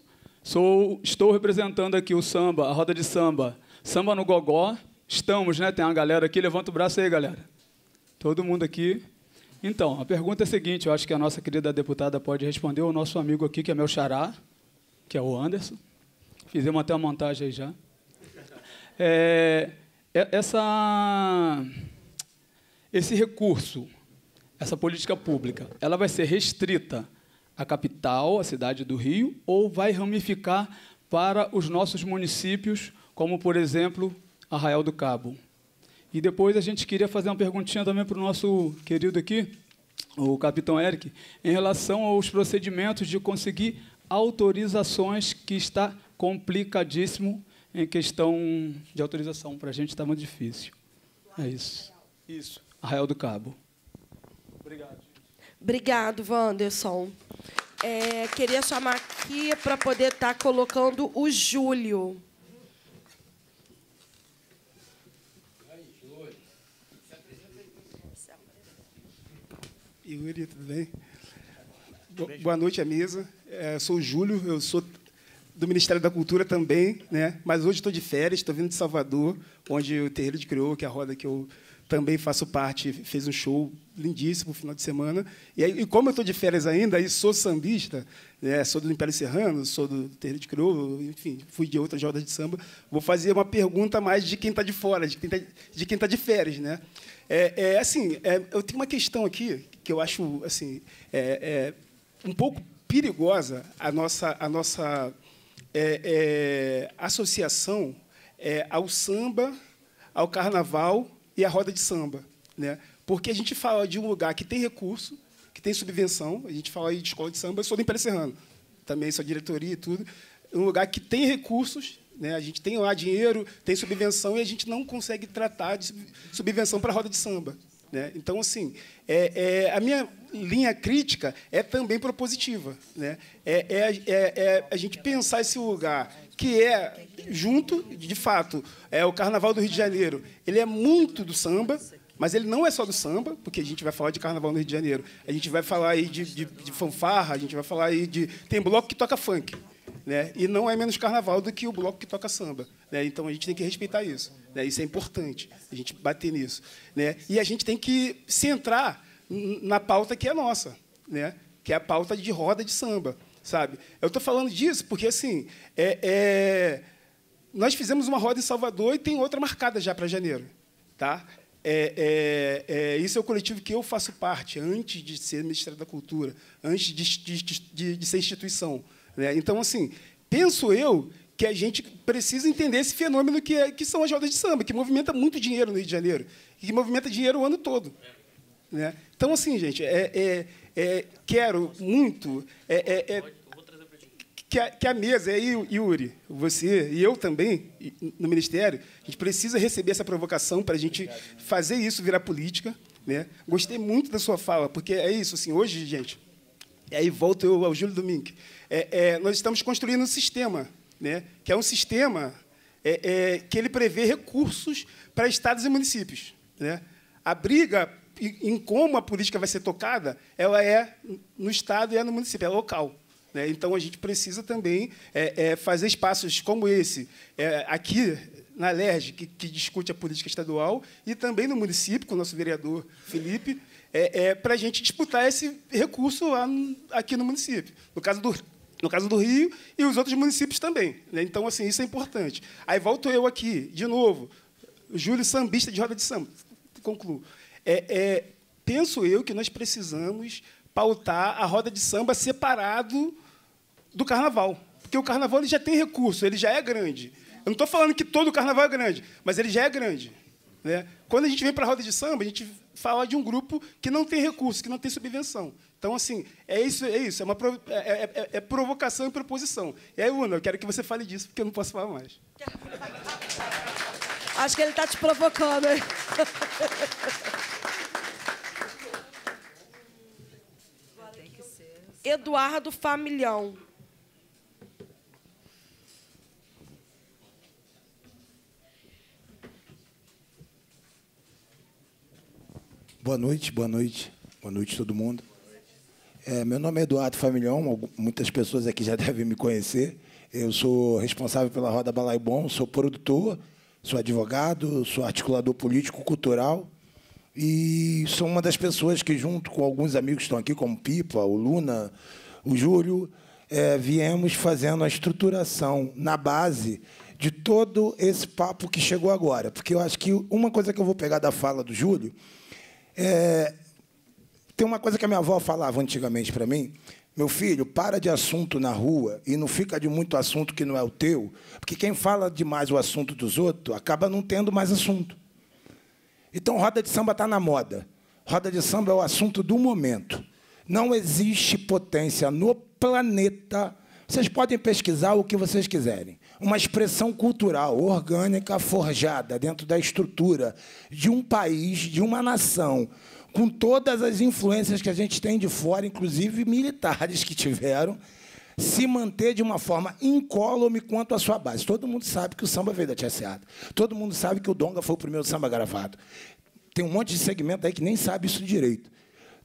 estou representando aqui o samba, a roda de samba, Samba no Gogó. Estamos, né? Tem uma galera aqui, levanta o braço aí, galera. Todo mundo aqui. Então, a pergunta é a seguinte, eu acho que a nossa querida deputada pode responder, o nosso amigo aqui, que é meu xará, que é o Anderson. Fizemos até uma montagem aí já. Esse recurso, essa política pública, ela vai ser restrita à capital, à cidade do Rio, ou vai ramificar para os nossos municípios, como, por exemplo, Arraial do Cabo? E depois a gente queria fazer uma perguntinha também para o nosso querido aqui, o capitão Eric, em relação aos procedimentos de conseguir autorizações, que está complicadíssimo em questão de autorização. Para a gente está muito difícil. É isso. Isso. Arraial do Cabo. Obrigado. Obrigado, Wanderson. Queria chamar aqui para poder estar colocando o Júlio. Yuri, tudo bem? Boa noite à mesa. Sou o Júlio, eu sou do Ministério da Cultura também, né? Mas hoje estou de férias, estou vindo de Salvador, onde o Terreiro de Crioulo, que é a roda que eu também faço parte, fez um show lindíssimo no final de semana. E como eu estou de férias ainda, e sou sambista, né? Sou do Império Serrano, sou do Terreiro de Crioulo, enfim, fui de outras rodas de samba, vou fazer uma pergunta mais de quem está de fora, de quem tá de férias, né? Eu tenho uma questão aqui que eu acho assim, um pouco perigosa, a nossa associação ao samba, ao carnaval e à roda de samba, né? Porque a gente fala de um lugar que tem recurso, que tem subvenção, a gente fala aí de escola de samba, eu sou do Império Serrano, também sou diretoria e tudo, um lugar que tem recursos, né? A gente tem lá dinheiro, tem subvenção, e a gente não consegue tratar de subvenção para a roda de samba, né? Então, assim, a minha linha crítica é também propositiva, né? A gente pensar esse lugar que é junto, de fato, o Carnaval do Rio de Janeiro, ele é muito do samba, mas ele não é só do samba, porque a gente vai falar de Carnaval no Rio de Janeiro, a gente vai falar aí de fanfarra, a gente vai falar aí tem bloco que toca funk, né? E não é menos carnaval do que o bloco que toca samba, né? Então a gente tem que respeitar isso, né? Isso é importante, a gente bater nisso, né? E a gente tem que centrar na pauta que é nossa, né? Que é a pauta de roda de samba, sabe? Eu estou falando disso porque assim nós fizemos uma roda em Salvador e tem outra marcada já para janeiro, tá? Isso é o coletivo que eu faço parte antes de ser Ministério da Cultura, antes de ser instituição, né? Então, assim, penso eu que a gente precisa entender esse fenômeno que são as rodas de samba, que movimenta muito dinheiro no Rio de Janeiro, e que movimenta dinheiro o ano todo, né? Então, assim, gente, quero muito que a mesa, Yuri, você e eu também, no Ministério, a gente precisa receber essa provocação para a gente fazer isso virar política, né? Gostei muito da sua fala, porque é isso, assim, hoje, gente, e aí volto eu ao Júlio Domingue, nós estamos construindo um sistema, né? Que é um sistema que ele prevê recursos para estados e municípios, né? A briga em como a política vai ser tocada, ela é no estado e é no município, é local, né? Então, a gente precisa também fazer espaços como esse, aqui na LERJ, que discute a política estadual, e também no município, com o nosso vereador Felipe, para a gente disputar esse recurso aqui no município, no caso do Rio e os outros municípios também, né? Então, assim, isso é importante. Aí volto eu aqui, de novo, Júlio, sambista de roda de samba, concluo. Penso eu que nós precisamos pautar a roda de samba separado do carnaval, porque o carnaval ele já tem recurso, ele já é grande. Eu não estou falando que todo o carnaval é grande, mas ele já é grande, né? Quando a gente vem para a roda de samba, a gente fala de um grupo que não tem recurso, que não tem subvenção. Então, assim, é isso, é provocação e proposição. E aí, Una, eu quero que você fale disso, porque eu não posso falar mais. Acho que ele está te provocando, hein? Eduardo Familhão. Boa noite, boa noite. Boa noite, todo mundo. Meu nome é Eduardo Familhão, muitas pessoas aqui já devem me conhecer. Eu sou responsável pela Roda Balaio Bom, sou produtor, sou advogado, sou articulador político-cultural e sou uma das pessoas que, junto com alguns amigos que estão aqui, como o Pipa, o Luna, o Júlio, viemos fazendo a estruturação na base de todo esse papo que chegou agora. Porque eu acho que uma coisa que eu vou pegar da fala do Júlio tem uma coisa que a minha avó falava antigamente para mim: meu filho, para de assunto na rua e não fica de muito assunto que não é o teu, porque quem fala demais o assunto dos outros acaba não tendo mais assunto. Então, roda de samba está na moda. Roda de samba é o assunto do momento. Não existe potência no planeta. Vocês podem pesquisar o que vocês quiserem. Uma expressão cultural, orgânica, forjada dentro da estrutura de um país, de uma nação, com todas as influências que a gente tem de fora, inclusive militares que tiveram, se manter de uma forma incólume quanto à sua base. Todo mundo sabe que o samba veio da Tia Seada. Todo mundo sabe que o Donga foi o primeiro samba gravado. Tem um monte de segmento aí que nem sabe isso direito.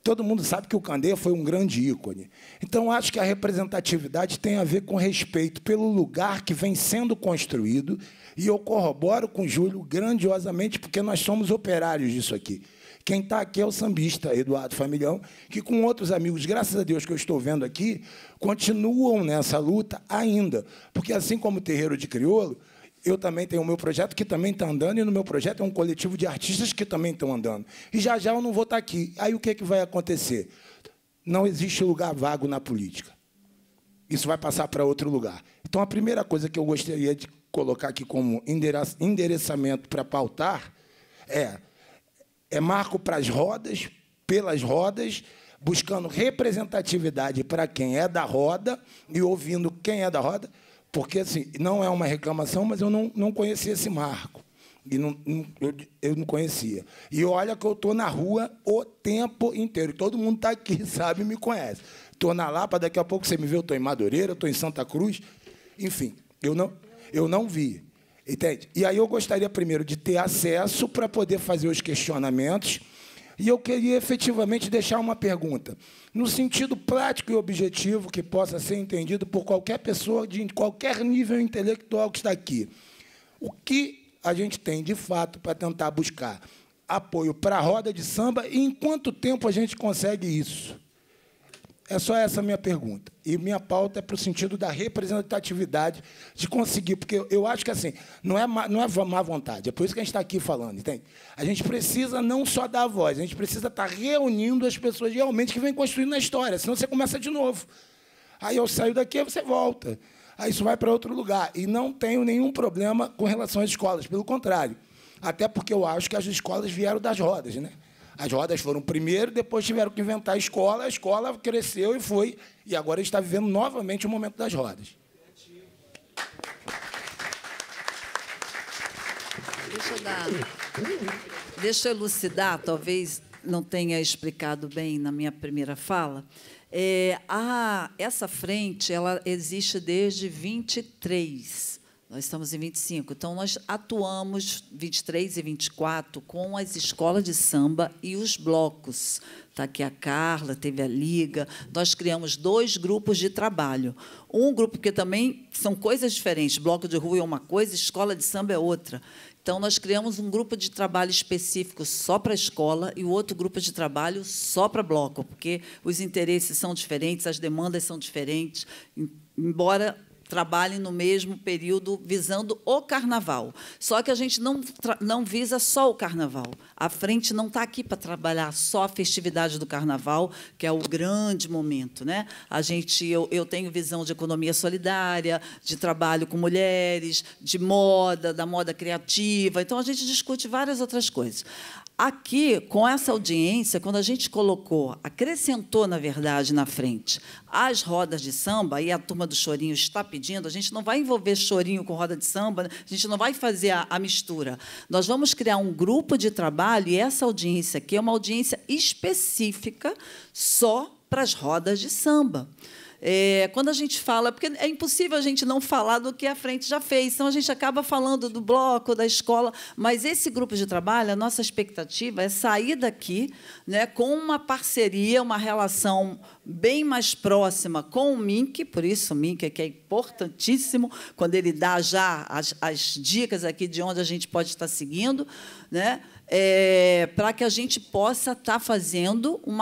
Todo mundo sabe que o Candeia foi um grande ícone. Então, acho que a representatividade tem a ver com respeito pelo lugar que vem sendo construído, e eu corroboro com o Júlio grandiosamente, porque nós somos operários disso aqui. Quem está aqui é o sambista Eduardo Familhão, que, com outros amigos, graças a Deus que eu estou vendo aqui, continuam nessa luta ainda. Porque, assim como o Terreiro de Crioulo, eu também tenho o meu projeto, que também está andando, e no meu projeto é um coletivo de artistas que também estão andando. E já eu não vou estar aqui. Aí o que vai acontecer? Não existe lugar vago na política. Isso vai passar para outro lugar. Então, a primeira coisa que eu gostaria de colocar aqui como endereçamento para pautar é marco para as rodas, pelas rodas, buscando representatividade para quem é da roda e ouvindo quem é da roda, porque, assim, não é uma reclamação, mas eu não conhecia esse marco. E eu não conhecia. E olha que eu estou na rua o tempo inteiro. Todo mundo está aqui, sabe, me conhece. Estou na Lapa, daqui a pouco você me vê, eu estou em Madureira, estou em Santa Cruz. Enfim, eu não vi. Entende? E aí eu gostaria, primeiro, de ter acesso para poder fazer os questionamentos. E eu queria, efetivamente, deixar uma pergunta, no sentido prático e objetivo, que possa ser entendido por qualquer pessoa de qualquer nível intelectual que está aqui. O que a gente tem, de fato, para tentar buscar apoio para a roda de samba e em quanto tempo a gente consegue isso? É só essa a minha pergunta. E minha pauta é para o sentido da representatividade, de conseguir, porque eu acho que, assim, não é má vontade, é por isso que a gente está aqui falando, entende? A gente precisa não só dar a voz, a gente precisa estar reunindo as pessoas realmente que vêm construindo a história, senão você começa de novo. Aí eu saio daqui, você volta. Aí isso vai para outro lugar. E não tenho nenhum problema com relação às escolas, pelo contrário. Até porque eu acho que as escolas vieram das rodas, né? As rodas foram primeiro, depois tiveram que inventar a escola cresceu e foi, e agora está vivendo novamente o momento das rodas. Deixa eu elucidar, talvez não tenha explicado bem na minha primeira fala. Essa frente ela existe desde 23. Nós estamos em 25, então nós atuamos 23 e 24 com as escolas de samba e os blocos. Está aqui a Carla, teve a Liga. Nós criamos 2 grupos de trabalho. Um grupo que também são coisas diferentes. Bloco de rua é uma coisa, escola de samba é outra. Então, nós criamos um grupo de trabalho específico só para a escola e o outro grupo de trabalho só para bloco, porque os interesses são diferentes, as demandas são diferentes, embora trabalhem no mesmo período visando o carnaval. Só que a gente não visa só o carnaval. A frente não está aqui para trabalhar só a festividade do carnaval, que é o grande momento, né? Eu tenho visão de economia solidária, de trabalho com mulheres, de moda, da moda criativa. Então, a gente discute várias outras coisas. Aqui, com essa audiência, quando a gente acrescentou, na verdade, na frente, as rodas de samba, e a turma do Chorinho está pedindo, a gente não vai envolver chorinho com roda de samba, a gente não vai fazer a mistura. Nós vamos criar um grupo de trabalho, e essa audiência aqui é uma audiência específica só para as rodas de samba. Quando a gente fala... Porque é impossível a gente não falar do que a frente já fez, então a gente acaba falando do bloco, da escola, mas esse grupo de trabalho, a nossa expectativa é sair daqui, né, com uma parceria, uma relação bem mais próxima com o MINC, por isso o MINC é que é importantíssimo, quando ele dá já as dicas aqui de onde a gente pode estar seguindo, né, para que a gente possa estar fazendo um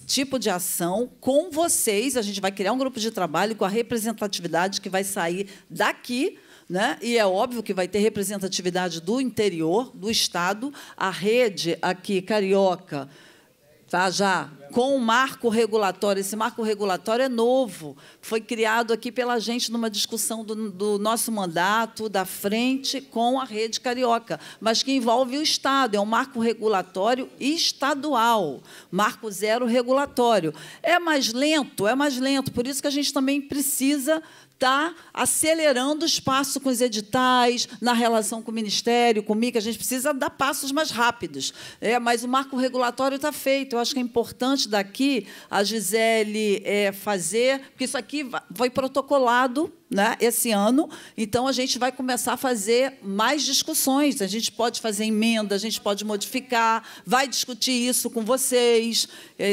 tipo de ação com vocês. A gente vai criar um grupo de trabalho com a representatividade que vai sair daqui, né? E é óbvio que vai ter representatividade do interior, do Estado. A rede aqui, carioca, tá, já com o marco regulatório. Esse marco regulatório é novo, foi criado aqui pela gente numa discussão do nosso mandato, da frente com a rede carioca, mas que envolve o Estado. É um marco regulatório estadual, marco zero regulatório. É mais lento, por isso que a gente também precisa está acelerando o espaço com os editais, na relação com o Ministério, com o MIC, a gente precisa dar passos mais rápidos. Mas o marco regulatório está feito. Eu acho que é importante daqui a Gisele fazer, porque isso aqui foi protocolado, né, esse ano, então a gente vai começar a fazer mais discussões, a gente pode fazer emenda, a gente pode modificar, vai discutir isso com vocês.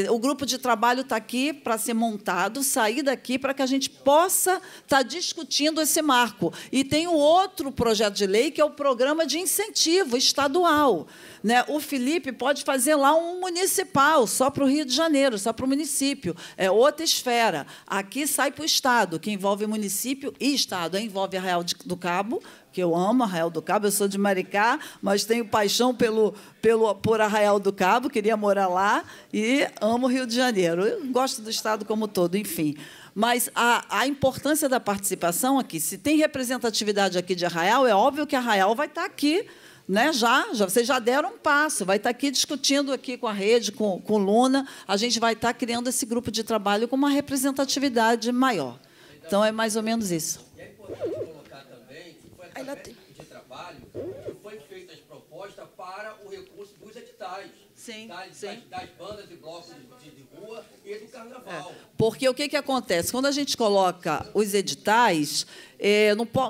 O grupo de trabalho está aqui para ser montado, sair daqui para que a gente possa estar discutindo esse marco. E tem o outro projeto de lei, que é o programa de incentivo estadual. Né? O Felipe pode fazer lá um municipal, só para o Rio de Janeiro, só para o município. É outra esfera. Aqui sai para o Estado, que envolve município e Estado. Envolve Arraial do Cabo, que eu amo Arraial do Cabo, eu sou de Maricá, mas tenho paixão por Arraial do Cabo, queria morar lá, e amo o Rio de Janeiro. Eu gosto do Estado como todo, enfim. Mas a importância da participação aqui, se tem representatividade aqui de Arraial, é óbvio que Arraial vai estar aqui, né? Vocês já deram um passo, vai estar aqui discutindo aqui com a rede, com Luna, a gente vai estar criando esse grupo de trabalho com uma representatividade maior. Então, é mais ou menos isso. E é importante colocar também que foi através de trabalho que foi feita as propostas para o recurso dos editais. Sim, das bandas e blocos de rua e do carnaval. Porque o que acontece? Quando a gente coloca os editais,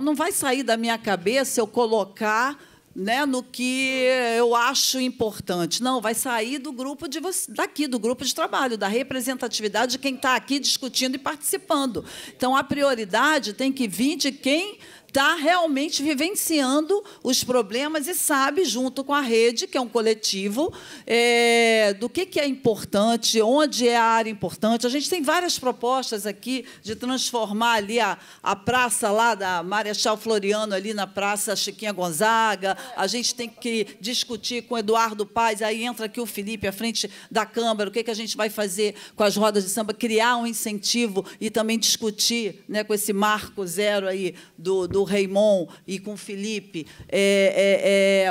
não vai sair da minha cabeça eu colocar, né, no que eu acho importante. Não, vai sair do grupo daqui, do grupo de trabalho, da representatividade de quem está aqui discutindo e participando. Então, a prioridade tem que vir de quem está realmente vivenciando os problemas e sabe, junto com a rede, que é um coletivo, do que é importante, onde é a área importante. A gente tem várias propostas aqui de transformar ali a praça lá da Marechal Floriano, ali na Praça Chiquinha Gonzaga. A gente tem que discutir com o Eduardo Paes, aí entra aqui o Felipe, à frente da Câmara, o que a gente vai fazer com as rodas de samba, criar um incentivo e também discutir, né, com esse marco zero aí do Raimon e com o Felipe,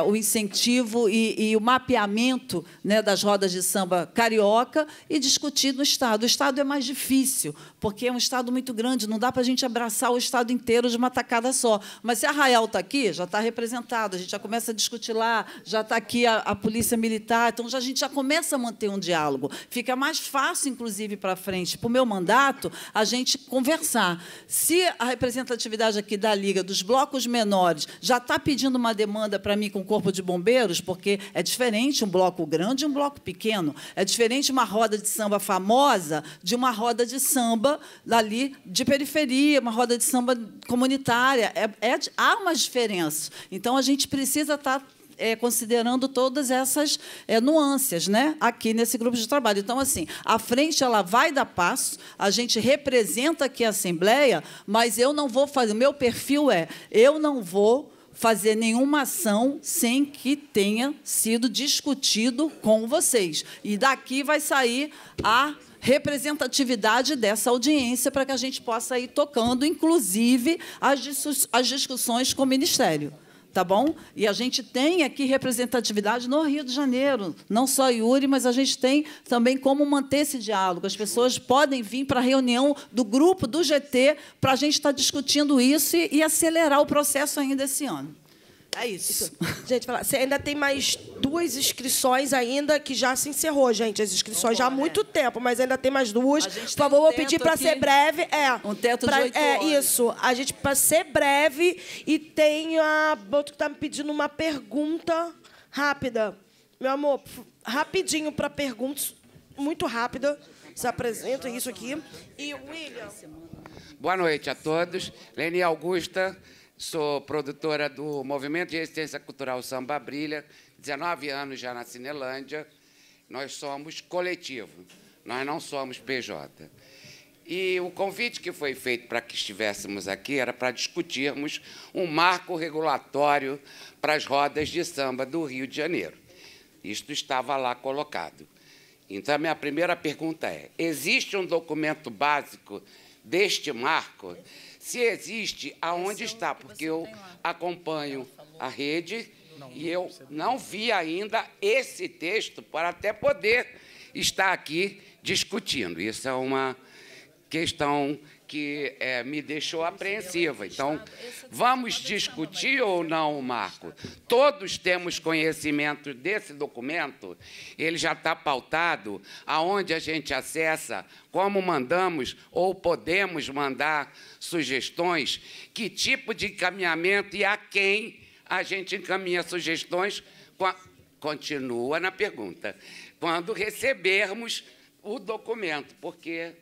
o incentivo e o mapeamento, né, das rodas de samba carioca e discutir no Estado. O Estado é mais difícil, porque é um Estado muito grande, não dá para a gente abraçar o Estado inteiro de uma tacada só. Mas se a Arraial está aqui, já está representado, a gente já começa a discutir lá, já está aqui a Polícia Militar, então a gente já começa a manter um diálogo. Fica mais fácil, inclusive, para frente, para o meu mandato, a gente conversar. Se a representatividade aqui da Liga, dos blocos menores, já está pedindo uma demanda para mim com o Corpo de Bombeiros, porque é diferente um bloco grande e um bloco pequeno. É diferente uma roda de samba famosa de uma roda de samba ali de periferia, uma roda de samba comunitária. Há umas diferenças. Então, a gente precisa estar considerando todas essas nuances, né, aqui nesse grupo de trabalho. Então, assim, a frente ela vai dar passo, a gente representa aqui a Assembleia, mas eu não vou fazer, o meu perfil eu não vou fazer nenhuma ação sem que tenha sido discutido com vocês. E daqui vai sair a representatividade dessa audiência para que a gente possa ir tocando, inclusive, as discussões com o Ministério. Tá bom? E a gente tem aqui representatividade no Rio de Janeiro, não só Yuri, mas a gente tem também como manter esse diálogo. As pessoas podem vir para a reunião do grupo, do GT, para a gente estar discutindo isso e acelerar o processo ainda esse ano. É isso. Gente, você ainda tem mais 2 inscrições ainda que já se encerrou, gente. As inscrições já há muito tempo, mas ainda tem mais 2. Por favor, vou pedir para ser breve. Um teto de 8 horas. Isso. A gente, para ser breve, e tem a Boto que está me pedindo uma pergunta rápida. Meu amor, rapidinho para perguntas, muito rápida. Se apresenta isso aqui. E o William. Boa noite a todos. Leni Augusta. Sou produtora do Movimento de Resistência Cultural Samba Brilha, 19 anos já na Cinelândia. Nós somos coletivo, nós não somos PJ. E o convite que foi feito para que estivéssemos aqui era para discutirmos um marco regulatório para as rodas de samba do Rio de Janeiro. Isto estava lá colocado. Então, a minha primeira pergunta é: existe um documento básico deste marco? Se existe, aonde está? Porque eu acompanho a rede e eu não vi ainda esse texto para até poder estar aqui discutindo. Isso é uma questão que me deixou apreensiva. Então, vamos discutir ou não o marco? Todos temos conhecimento desse documento, ele já está pautado, aonde a gente acessa, como mandamos ou podemos mandar sugestões, que tipo de encaminhamento e a quem a gente encaminha sugestões. Continua na pergunta. Quando recebermos o documento, porque...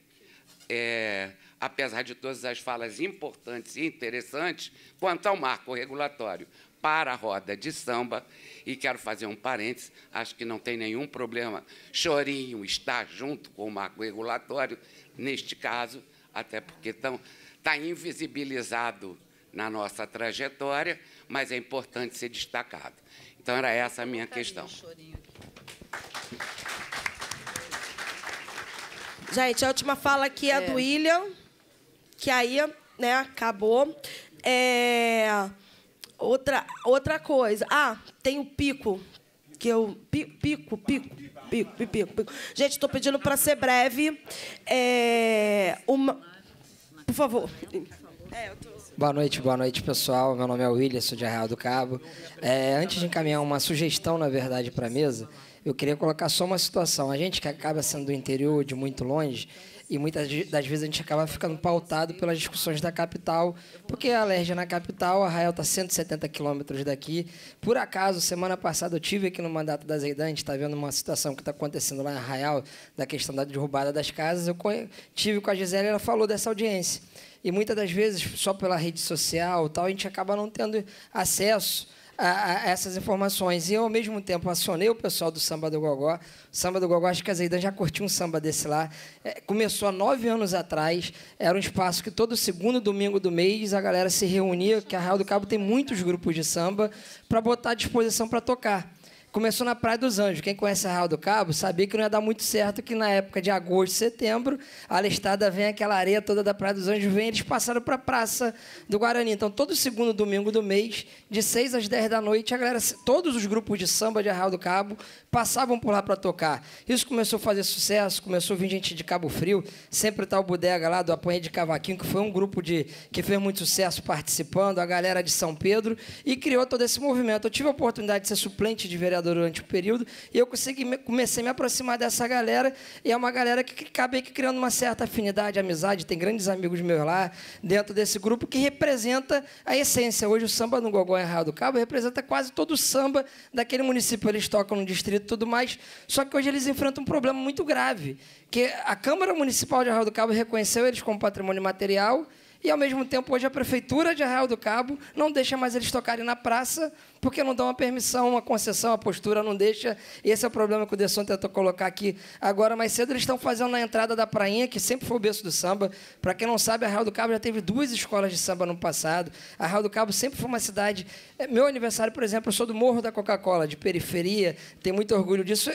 apesar de todas as falas importantes e interessantes, quanto ao marco regulatório para a roda de samba, e quero fazer um parênteses, acho que não tem nenhum problema Chorinho estar junto com o marco regulatório, neste caso, até porque está invisibilizado na nossa trajetória, mas é importante ser destacado. Então, era essa a minha questão. Gente, a última fala aqui é do William, que aí, né, acabou. Outra coisa. Tem o pico, que eu... Pico. Gente, estou pedindo para ser breve. Por favor. Boa noite, pessoal. Meu nome é William, sou de Arraial do Cabo. Antes de encaminhar uma sugestão, na verdade, para a mesa, eu queria colocar só uma situação. A gente que acaba sendo do interior, de muito longe, e muitas das vezes a gente acaba ficando pautado pelas discussões da capital, porque a Alerj é na capital, Arraial está a 170 quilômetros daqui. Por acaso, semana passada eu tive aqui no mandato da Zeidan, a gente está vendo uma situação que está acontecendo lá em Arraial, da questão da derrubada das casas. Eu tive com a Gisele, ela falou dessa audiência. E muitas das vezes, só pela rede social, tal, a gente acaba não tendo acesso a essas informações. E eu, ao mesmo tempo, acionei o pessoal do Samba do Gogó. O Samba do Gogó, acho que a Zeidan já curtiu um samba desse lá. Começou há 9 anos atrás. Era um espaço que todo segundo domingo do mês a galera se reunia, que a Arraial do Cabo tem muitos grupos de samba, para botar à disposição para tocar. Começou na Praia dos Anjos. Quem conhece Arraial do Cabo sabia que não ia dar muito certo, que na época de agosto, setembro, a Lestada vem, aquela areia toda da Praia dos Anjos, vem, eles passaram para a Praça do Guarani. Então, todo segundo domingo do mês, de 6 às 10 da noite, a galera, todos os grupos de samba de Arraial do Cabo passavam por lá para tocar. Isso começou a fazer sucesso, começou a vir gente de Cabo Frio, sempre está o Bodega lá, do Apanhei de Cavaquinho, que foi um grupo que fez muito sucesso participando, a galera de São Pedro, e criou todo esse movimento. Eu tive a oportunidade de ser suplente de vereador durante o período, e eu comecei a me aproximar dessa galera, e é uma galera que acabei criando uma certa afinidade, amizade, tem grandes amigos meus lá, dentro desse grupo, que representa a essência. Hoje o Samba no Gogó em Arraial do Cabo representa quase todo o samba daquele município. Eles tocam no distrito e tudo mais, só que hoje eles enfrentam um problema muito grave, que a Câmara Municipal de Arraial do Cabo reconheceu eles como patrimônio imaterial, e, ao mesmo tempo, hoje a Prefeitura de Arraial do Cabo não deixa mais eles tocarem na praça, porque não dão uma permissão, uma concessão, a postura não deixa. Esse é o problema que o Desson tentou colocar aqui agora mais cedo. Eles estão fazendo na entrada da prainha, que sempre foi o berço do samba. Para quem não sabe, Arraial do Cabo já teve 2 escolas de samba no passado. Arraial do Cabo sempre foi uma cidade... Meu aniversário, por exemplo, eu sou do Morro da Coca-Cola, de periferia, tenho muito orgulho disso.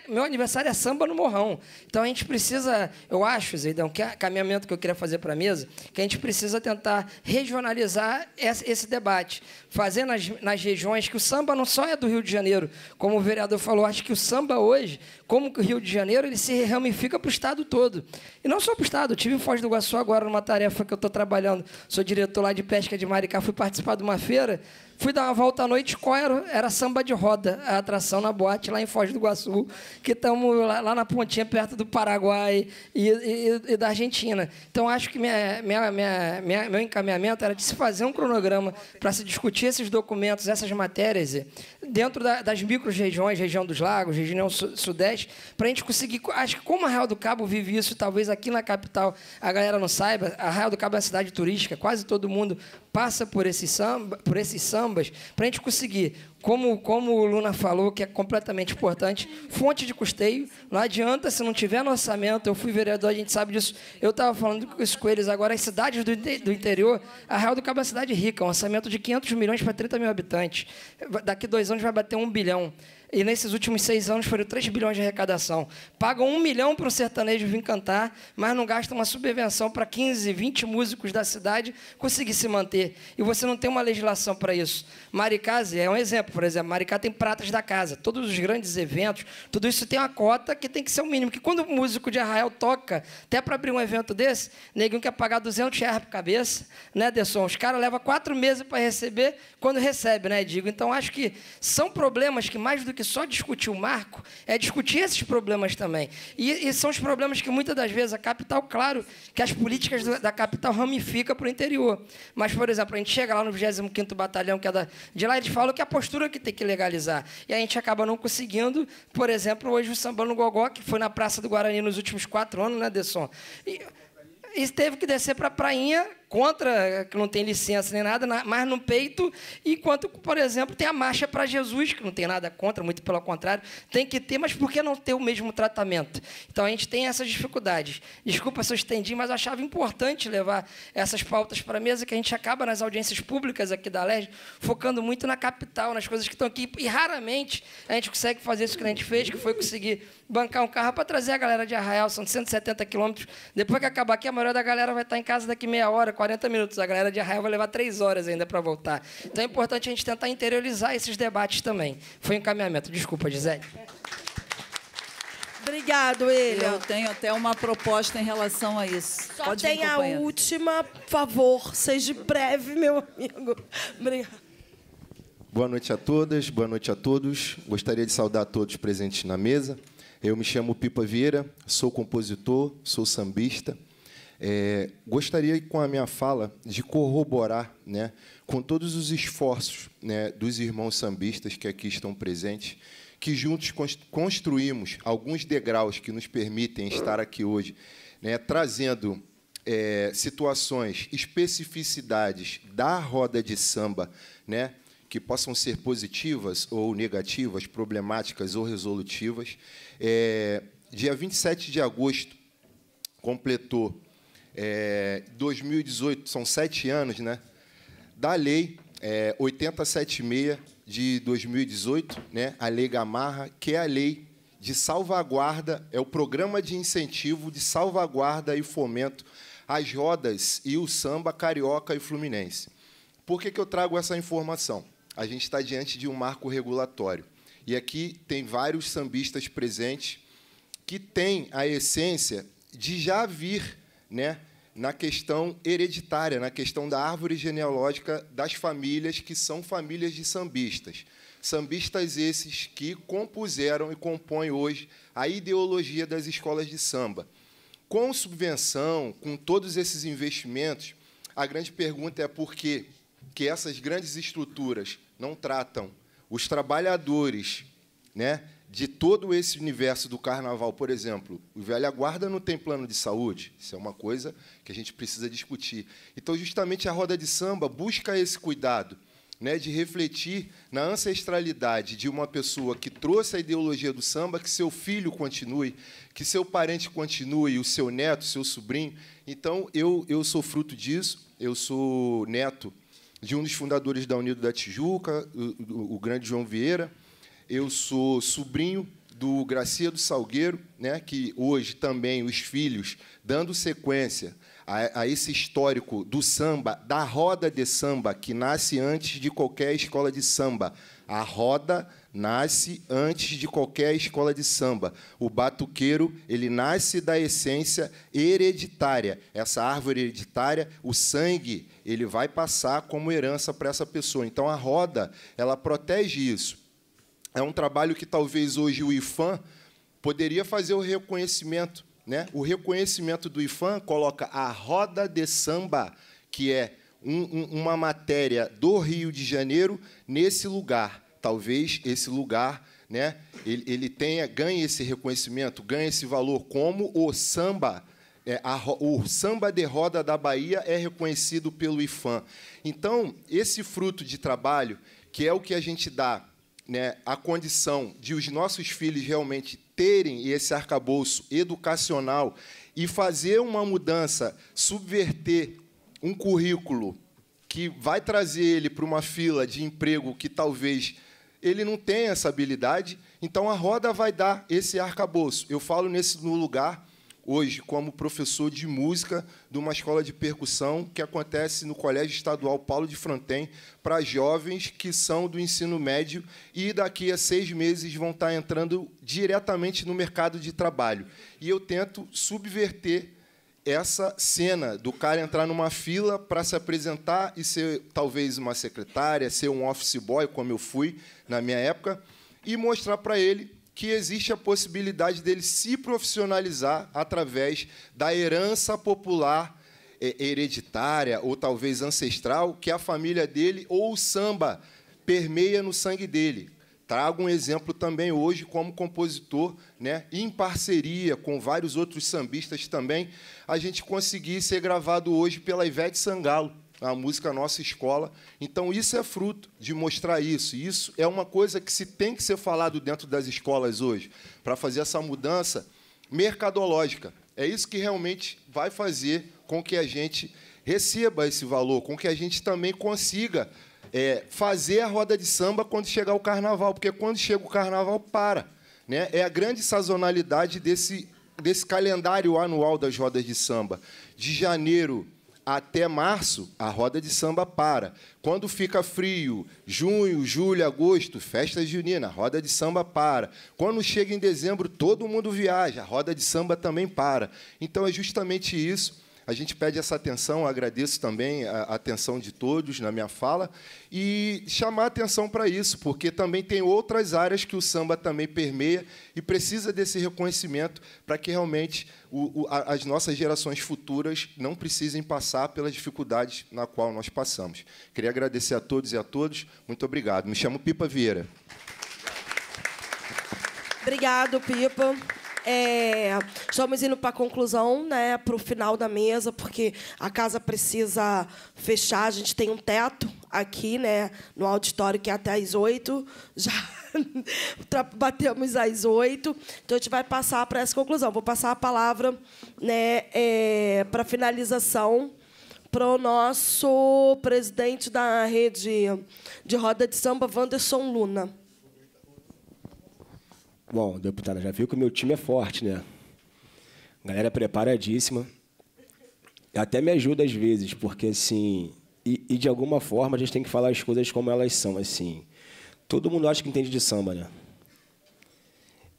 Meu aniversário é samba no Morrão. Então, a gente precisa, eu acho, Zeidão, que é o caminhamento que eu queria fazer para a mesa, que a gente precisa tentar regionalizar esse debate, fazer nas regiões, que o samba não só é do Rio de Janeiro, como o vereador falou, acho que o samba hoje, como que o Rio de Janeiro, ele se ramifica para o estado todo. E não só para o estado, eu tive em Foz do Iguaçu agora numa tarefa que eu estou trabalhando, sou diretor lá de pesca de Maricá, fui participar de uma feira, Fui dar uma volta à noite, qual era? Era samba de roda, a atração na boate lá em Foz do Iguaçu, que estamos lá na pontinha, perto do Paraguai e da Argentina. Então, acho que meu encaminhamento era de se fazer um cronograma para se discutir esses documentos, essas matérias, dentro das micro-regiões, região dos lagos, região sudeste, para a gente conseguir... Acho que como Arraial do Cabo vive isso, talvez aqui na capital a galera não saiba, Arraial do Cabo é uma cidade turística, quase todo mundo passa por esses sambas, para a gente conseguir, como o Luna falou, que é completamente importante, fonte de custeio. Não adianta se não tiver no orçamento. Eu fui vereador, a gente sabe disso. Eu estava falando isso com eles agora. As cidades do interior, Arraial do Cabo é uma cidade rica, um orçamento de 500 milhões para 30 mil habitantes. Daqui 2 anos vai bater 1 bilhão. E nesses últimos 6 anos foram 3 bilhões de arrecadação. Pagam 1 milhão para um sertanejo vir cantar, mas não gastam uma subvenção para 15, 20 músicos da cidade conseguir se manter. E você não tem uma legislação para isso. Maricá é um exemplo, por exemplo. Maricá tem pratas da casa. Todos os grandes eventos, tudo isso tem uma cota que tem que ser o mínimo. Que quando o músico de Arraial toca, até para abrir um evento desse, neguinho quer pagar 200 reais por cabeça, né, Derson? Os caras levam 4 meses para receber, quando recebe, né, digo? Então, acho que são problemas que, mais do que só discutir o marco, é discutir esses problemas também. E são os problemas que, muitas das vezes, a capital, claro, que as políticas da capital ramificam para o interior. Mas, por exemplo, a gente chega lá no 25º Batalhão, que é de lá, eles falam que é a postura que tem que legalizar. E a gente acaba não conseguindo, por exemplo, hoje o Samba no Gogó, que foi na Praça do Guarani nos últimos 4 anos, né, Desson? E teve que descer para a prainha, contra, que não tem licença nem nada, mas no peito, enquanto, por exemplo, tem a Marcha para Jesus, que não tem nada contra, muito pelo contrário, tem que ter, mas por que não ter o mesmo tratamento? Então, a gente tem essas dificuldades. Desculpa se eu estendi, mas eu achava importante levar essas pautas para a mesa, que a gente acaba nas audiências públicas aqui da LERJ, focando muito na capital, nas coisas que estão aqui, e raramente a gente consegue fazer isso que a gente fez, que foi conseguir bancar um carro para trazer a galera de Arraial, são 170 quilômetros. Depois que acabar aqui, a maioria da galera vai estar em casa daqui meia hora, 40 minutos. A galera de Arraial vai levar 3 horas ainda para voltar. Então, é importante a gente tentar interiorizar esses debates também. Foi um encaminhamento. Desculpa, Gisele. Obrigado, William. Eu tenho até uma proposta em relação a isso. Só Pode tem vir, a última, por favor. Seja breve, meu amigo. Obrigado. Boa noite a todas, boa noite a todos. Gostaria de saudar todos presentes na mesa. Eu me chamo Pipa Vieira, sou compositor, sou sambista. Gostaria, com a minha fala, de corroborar, né, com todos os esforços, né, dos irmãos sambistas que aqui estão presentes, que juntos construímos alguns degraus que nos permitem estar aqui hoje, né, trazendo situações, especificidades da roda de samba, né, que possam ser positivas ou negativas, problemáticas ou resolutivas. Dia 27 de agosto, completou 2018, são 7 anos, né, da Lei 8076 de 2018, né, a Lei Gamarra, que é a lei de salvaguarda, é o programa de incentivo de salvaguarda e fomento às rodas e o samba carioca e fluminense. Por que eu trago essa informação? A gente está diante de um marco regulatório. E aqui tem vários sambistas presentes que têm a essência de já vir, né, na questão hereditária, na questão da árvore genealógica das famílias que são famílias de sambistas. Sambistas esses que compuseram e compõem hoje a ideologia das escolas de samba. Com subvenção, com todos esses investimentos, a grande pergunta é por que essas grandes estruturas não tratam os trabalhadores, né, de todo esse universo do carnaval. Por exemplo, o Velha Guarda não tem plano de saúde. Isso é uma coisa que a gente precisa discutir. Então, justamente, a roda de samba busca esse cuidado, né, de refletir na ancestralidade de uma pessoa que trouxe a ideologia do samba, que seu filho continue, que seu parente continue, o seu neto, o seu sobrinho. Então, eu sou fruto disso. Eu sou neto de um dos fundadores da Unido da Tijuca, o grande João Vieira. Eu sou sobrinho do Gracia do Salgueiro, né, que hoje também os filhos, dando sequência a esse histórico do samba, da roda de samba, que nasce antes de qualquer escola de samba. A roda nasce antes de qualquer escola de samba. O batuqueiro, ele nasce da essência hereditária. Essa árvore hereditária, o sangue, ele vai passar como herança para essa pessoa. Então, a roda, ela protege isso. É um trabalho que talvez hoje o IFAM poderia fazer o reconhecimento, né? O reconhecimento do IFAM coloca a roda de samba, que é uma matéria do Rio de Janeiro, nesse lugar. Talvez esse lugar, né, ele ganhe esse reconhecimento, ganhe esse valor, como o samba, o samba de roda da Bahia é reconhecido pelo IFAM. Então, esse fruto de trabalho, que é o que a gente dá, né, a condição de os nossos filhos realmente terem esse arcabouço educacional e fazer uma mudança, subverter um currículo que vai trazer ele para uma fila de emprego que talvez ele não tenha essa habilidade, então a roda vai dar esse arcabouço. Eu falo no lugar, hoje, como professor de música de uma escola de percussão que acontece no Colégio Estadual Paulo de Fronten, para jovens que são do ensino médio e daqui a 6 meses vão estar entrando diretamente no mercado de trabalho. E eu tento subverter essa cena do cara entrar numa fila para se apresentar e ser, talvez, uma secretária, ser um office boy, como eu fui na minha época, e mostrar para ele que existe a possibilidade dele se profissionalizar através da herança popular hereditária ou talvez ancestral que a família dele ou o samba permeia no sangue dele. Trago um exemplo também hoje como compositor, né, em parceria com vários outros sambistas também, a gente conseguir ser gravado hoje pela Ivete Sangalo, a música Nossa Escola. Então, isso é fruto de mostrar isso. Isso é uma coisa que tem que ser falado dentro das escolas hoje, para fazer essa mudança mercadológica. É isso que realmente vai fazer com que a gente receba esse valor, com que a gente também consiga fazer a roda de samba quando chegar o carnaval, porque quando chega o carnaval, para. Né? É a grande sazonalidade desse calendário anual das rodas de samba. De janeiro até março, a roda de samba para. Quando fica frio, junho, julho, agosto, festa junina, a roda de samba para. Quando chega em dezembro, todo mundo viaja, a roda de samba também para. Então, é justamente isso. A gente pede essa atenção, agradeço também a atenção de todos na minha fala, e chamar a atenção para isso, porque também tem outras áreas que o samba também permeia e precisa desse reconhecimento para que realmente as nossas gerações futuras não precisem passar pelas dificuldades na qual nós passamos. Queria agradecer a todos e a todas. Muito obrigado. Me chamo Pipa Vieira. Obrigado, Pipa. Estamos indo para a conclusão, né, para o final da mesa, porque a casa precisa fechar. A gente tem um teto aqui, né, no auditório, que é até às 8. Já batemos às 8. Então, a gente vai passar para essa conclusão. Vou passar a palavra, né, para finalização para o nosso presidente da rede de roda de samba, Wanderson Luna. Bom, deputada, já viu que o meu time é forte, né? Galera preparadíssima. Até me ajuda às vezes, porque, assim... E, de alguma forma, a gente tem que falar as coisas como elas são, assim. Todo mundo acha que entende de samba, né?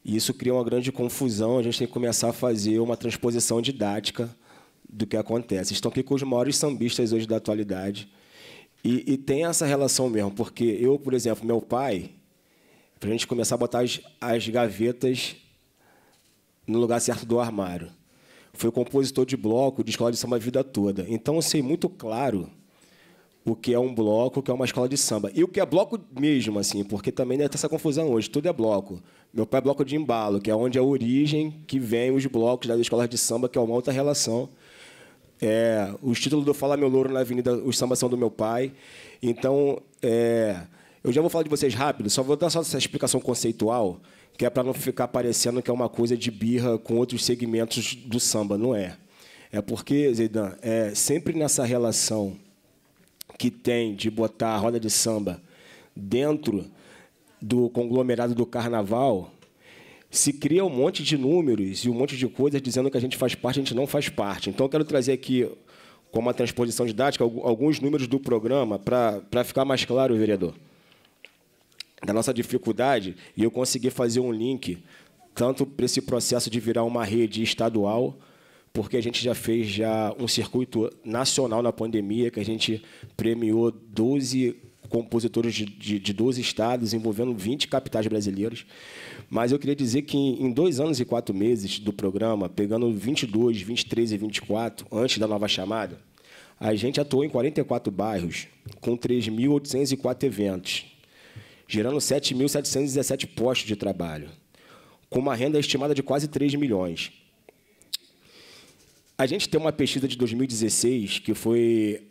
E isso cria uma grande confusão. A gente tem que começar a fazer uma transposição didática do que acontece. Estão aqui com os maiores sambistas hoje da atualidade. E tem essa relação mesmo, porque eu, por exemplo, meu pai... para a gente começar a botar as gavetas no lugar certo do armário. Fui compositor de bloco, de escola de samba a vida toda. Então, eu sei muito claro o que é um bloco, o que é uma escola de samba. E o que é bloco mesmo, assim, porque também tem essa confusão hoje. Tudo é bloco. Meu pai é bloco de embalo, que é onde é a origem que vem os blocos das escolas de samba, que é uma outra relação. Os títulos do Fala Meu Louro na Avenida, os sambas são do meu pai. Então, eu já vou falar de vocês rápido, só vou dar só essa explicação conceitual, que é para não ficar parecendo que é uma coisa de birra com outros segmentos do samba. Não é. É porque, Zeidan, sempre nessa relação que tem de botar a roda de samba dentro do conglomerado do carnaval, se cria um monte de números e um monte de coisas dizendo que a gente faz parte, a gente não faz parte. Então, eu quero trazer aqui, como uma transposição didática, alguns números do programa para ficar mais claro, vereador, da nossa dificuldade, e eu consegui fazer um link tanto para esse processo de virar uma rede estadual, porque a gente já fez um circuito nacional na pandemia, que a gente premiou 12 compositores de 12 estados, envolvendo 20 capitais brasileiras. Mas eu queria dizer que em 2 anos e 4 meses do programa, pegando 22, 23 e 24, antes da nova chamada, a gente atuou em 44 bairros, com 3.804 eventos, gerando 7.717 postos de trabalho, com uma renda estimada de quase 3 milhões. A gente tem uma pesquisa de 2016, que foi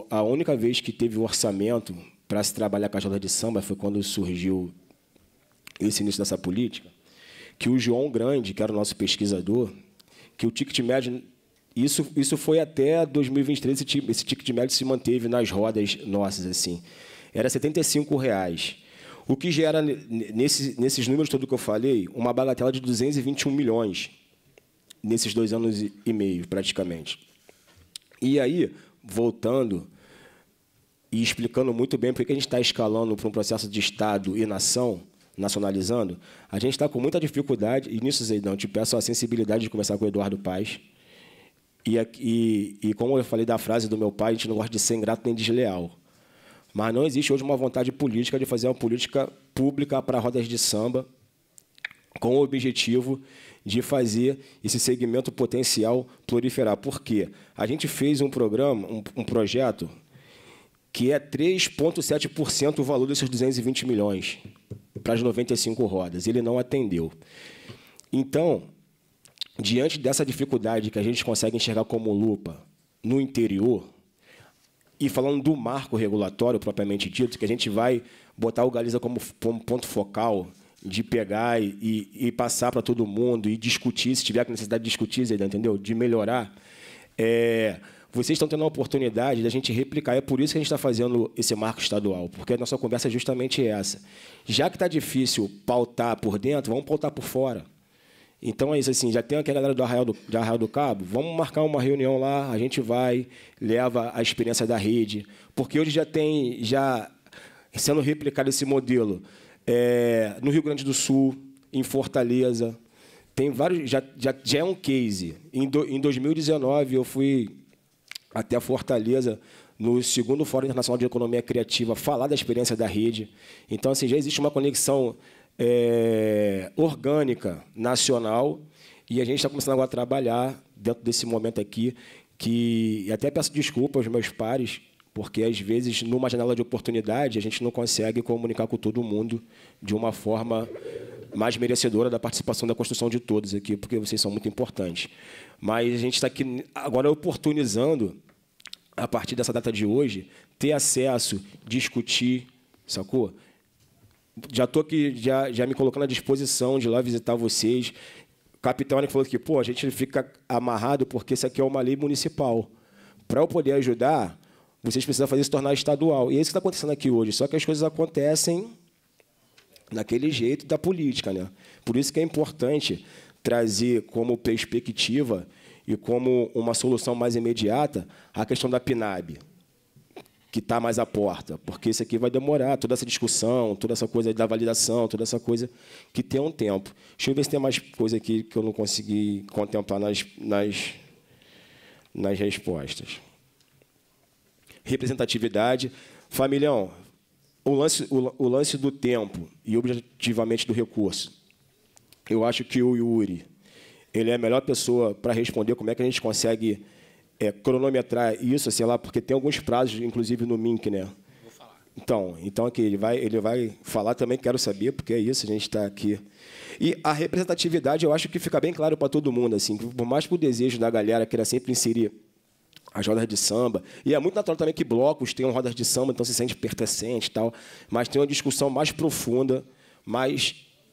a única vez que teve o orçamento para se trabalhar com a roda de samba, foi quando surgiu esse início dessa política, que o João Grande, que era o nosso pesquisador, que o ticket médio, isso foi até 2023, esse ticket médio se manteve nas rodas nossas, assim, era R$ 75,00, o que gera, nesses números todos que eu falei, uma bagatela de 221 milhões, nesses 2 anos e meio, praticamente. E aí, voltando e explicando muito bem por que a gente está escalando para um processo de Estado e nação, nacionalizando, a gente está com muita dificuldade, e nisso, Zeidão, eu te peço a sensibilidade de conversar com o Eduardo Paes, e como eu falei da frase do meu pai, a gente não gosta de ser ingrato nem desleal, mas não existe hoje uma vontade política de fazer uma política pública para rodas de samba, com o objetivo de fazer esse segmento potencial proliferar. Por quê? A gente fez um programa, um projeto, que é 3,7% o valor desses 220 milhões para as 95 rodas. Ele não atendeu. Então, diante dessa dificuldade que a gente consegue enxergar como lupa no interior, e falando do marco regulatório propriamente dito, que a gente vai botar o Galiza como ponto focal de pegar e passar para todo mundo e discutir, se tiver necessidade de discutir, entendeu? De melhorar, vocês estão tendo a oportunidade da gente replicar. É por isso que a gente está fazendo esse marco estadual, porque a nossa conversa é justamente essa. Já que está difícil pautar por dentro, vamos pautar por fora. Então, é isso, assim, já tem aqui a galera do Arraial do Cabo, vamos marcar uma reunião lá, a gente vai, leva a experiência da rede, porque hoje já tem, sendo replicado esse modelo, no Rio Grande do Sul, em Fortaleza, tem vários, já é um case. Em 2019, eu fui até Fortaleza, no 2º Fórum Internacional de Economia Criativa, falar da experiência da rede. Então, assim, já existe uma conexão orgânica, nacional, e a gente está começando agora a trabalhar dentro desse momento aqui, e até peço desculpa aos meus pares, porque, às vezes, numa janela de oportunidade, a gente não consegue comunicar com todo mundo de uma forma mais merecedora da participação da construção de todos aqui, porque vocês são muito importantes. Mas a gente está aqui agora oportunizando, a partir dessa data de hoje, ter acesso, discutir, sacou? Já estou aqui, já me colocando à disposição de ir lá visitar vocês. O capitão falou que, a gente fica amarrado porque isso aqui é uma lei municipal. Para eu poder ajudar, vocês precisam fazer se tornar estadual. E é isso que está acontecendo aqui hoje. Só que as coisas acontecem daquele jeito da política, né? Por isso que é importante trazer como perspectiva e como uma solução mais imediata a questão da PNAB, que está mais à porta, porque isso aqui vai demorar, toda essa discussão, toda essa coisa da validação, toda essa coisa que tem um tempo. Deixa eu ver se tem mais coisa aqui que eu não consegui contemplar nas respostas. Representatividade. Familhão, o lance do tempo e objetivamente do recurso. Eu acho que o Yuri, ele é a melhor pessoa para responder como é que a gente consegue cronometrar isso, sei lá, porque tem alguns prazos, inclusive no MINC, né? Vou falar. Então aqui, ele vai falar também, quero saber, porque é isso, a gente está aqui. E a representatividade, eu acho que fica bem claro para todo mundo, assim, por mais que o desejo da galera queira sempre inserir as rodas de samba, e é muito natural também que blocos tenham rodas de samba, então se sente pertencente e tal, mas tem uma discussão mais profunda,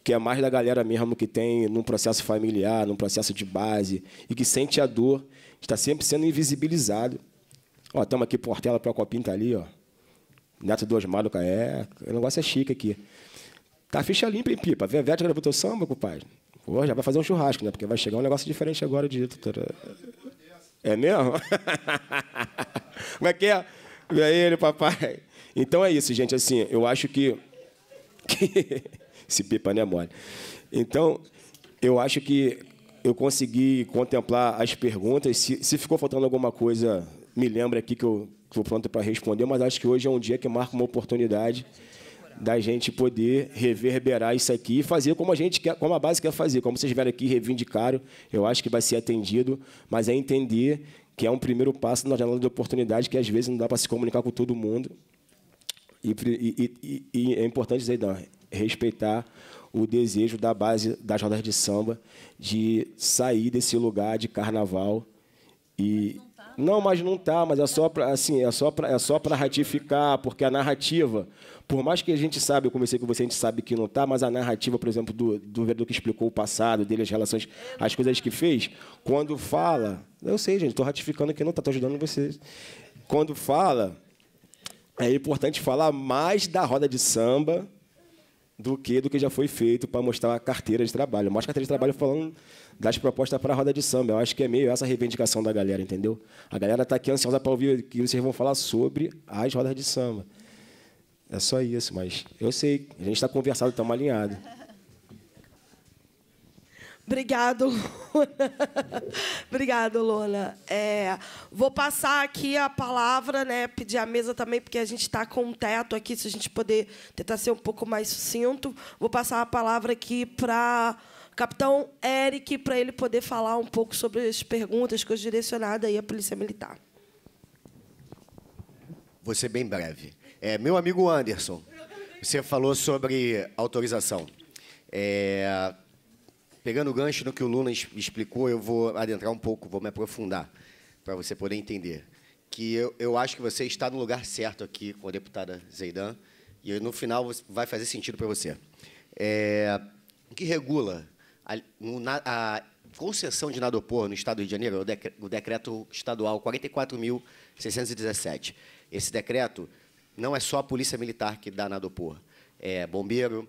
que é mais da galera mesmo que tem num processo familiar, num processo de base, e que sente a dor, está sempre sendo invisibilizado. Estamos aqui, Portela, para o Copinho está ali, Neto do Osmar, o negócio é chique aqui. Tá a ficha limpa, hein, Pipa? Vevete gravou teu samba, compadre? Pô, já vai fazer um churrasco, né? Porque vai chegar um negócio diferente agora de... É mesmo? Como é que é? E aí, ele, papai? Então é isso, gente. Assim, eu acho que... Esse pipa não é mole. Então, eu acho que eu consegui contemplar as perguntas. Se ficou faltando alguma coisa, me lembra aqui que eu estou pronto para responder, mas acho que hoje é um dia que marca uma oportunidade da gente poder reverberar isso aqui e fazer como a gente quer, como a base quer fazer. Como vocês vieram aqui, reivindicaram, eu acho que vai ser atendido, mas é entender que é um primeiro passo na janela de oportunidade, que às vezes não dá para se comunicar com todo mundo. E é importante dizer, não, respeitar o desejo da base das rodas de samba de sair desse lugar de carnaval. E não, mas não tá, mas é só para assim, é só para ratificar, porque a narrativa, por mais que a gente sabe, eu conversei com você, a gente sabe que não tá, mas a narrativa, por exemplo, do vereador que explicou o passado dele, as relações, as coisas que fez, quando fala, eu sei, gente, estou ratificando que não tá, estou ajudando vocês. Quando fala, é importante falar mais da roda de samba do que já foi feito para mostrar a carteira de trabalho. Mostra a carteira de trabalho falando das propostas para a roda de samba. Eu acho que é meio essa reivindicação da galera, entendeu? A galera está aqui ansiosa para ouvir que vocês vão falar sobre as rodas de samba. É só isso, mas eu sei, a gente está conversado, estamos alinhados. Obrigado, Luna. Obrigado, Luna. Vou passar aqui a palavra, né, pedir à mesa também, porque a gente está com um teto aqui, se a gente poder tentar ser um pouco mais sucinto. Vou passar a palavra aqui para o capitão Eric, para ele poder falar um pouco sobre as perguntas que eu direcionadas aí à Polícia Militar. Vou ser bem breve. Meu amigo Anderson, você falou sobre autorização. Pegando o gancho no que o Luna explicou, eu vou adentrar um pouco, vou me aprofundar, para você poder entender. Que eu acho que você está no lugar certo aqui com a deputada Zeidan, e no final vai fazer sentido para você. O que regula a concessão de nadopor no Estado do Rio de Janeiro é o decreto estadual 44.617. Esse decreto não é só a Polícia Militar que dá nadopor, é bombeiro,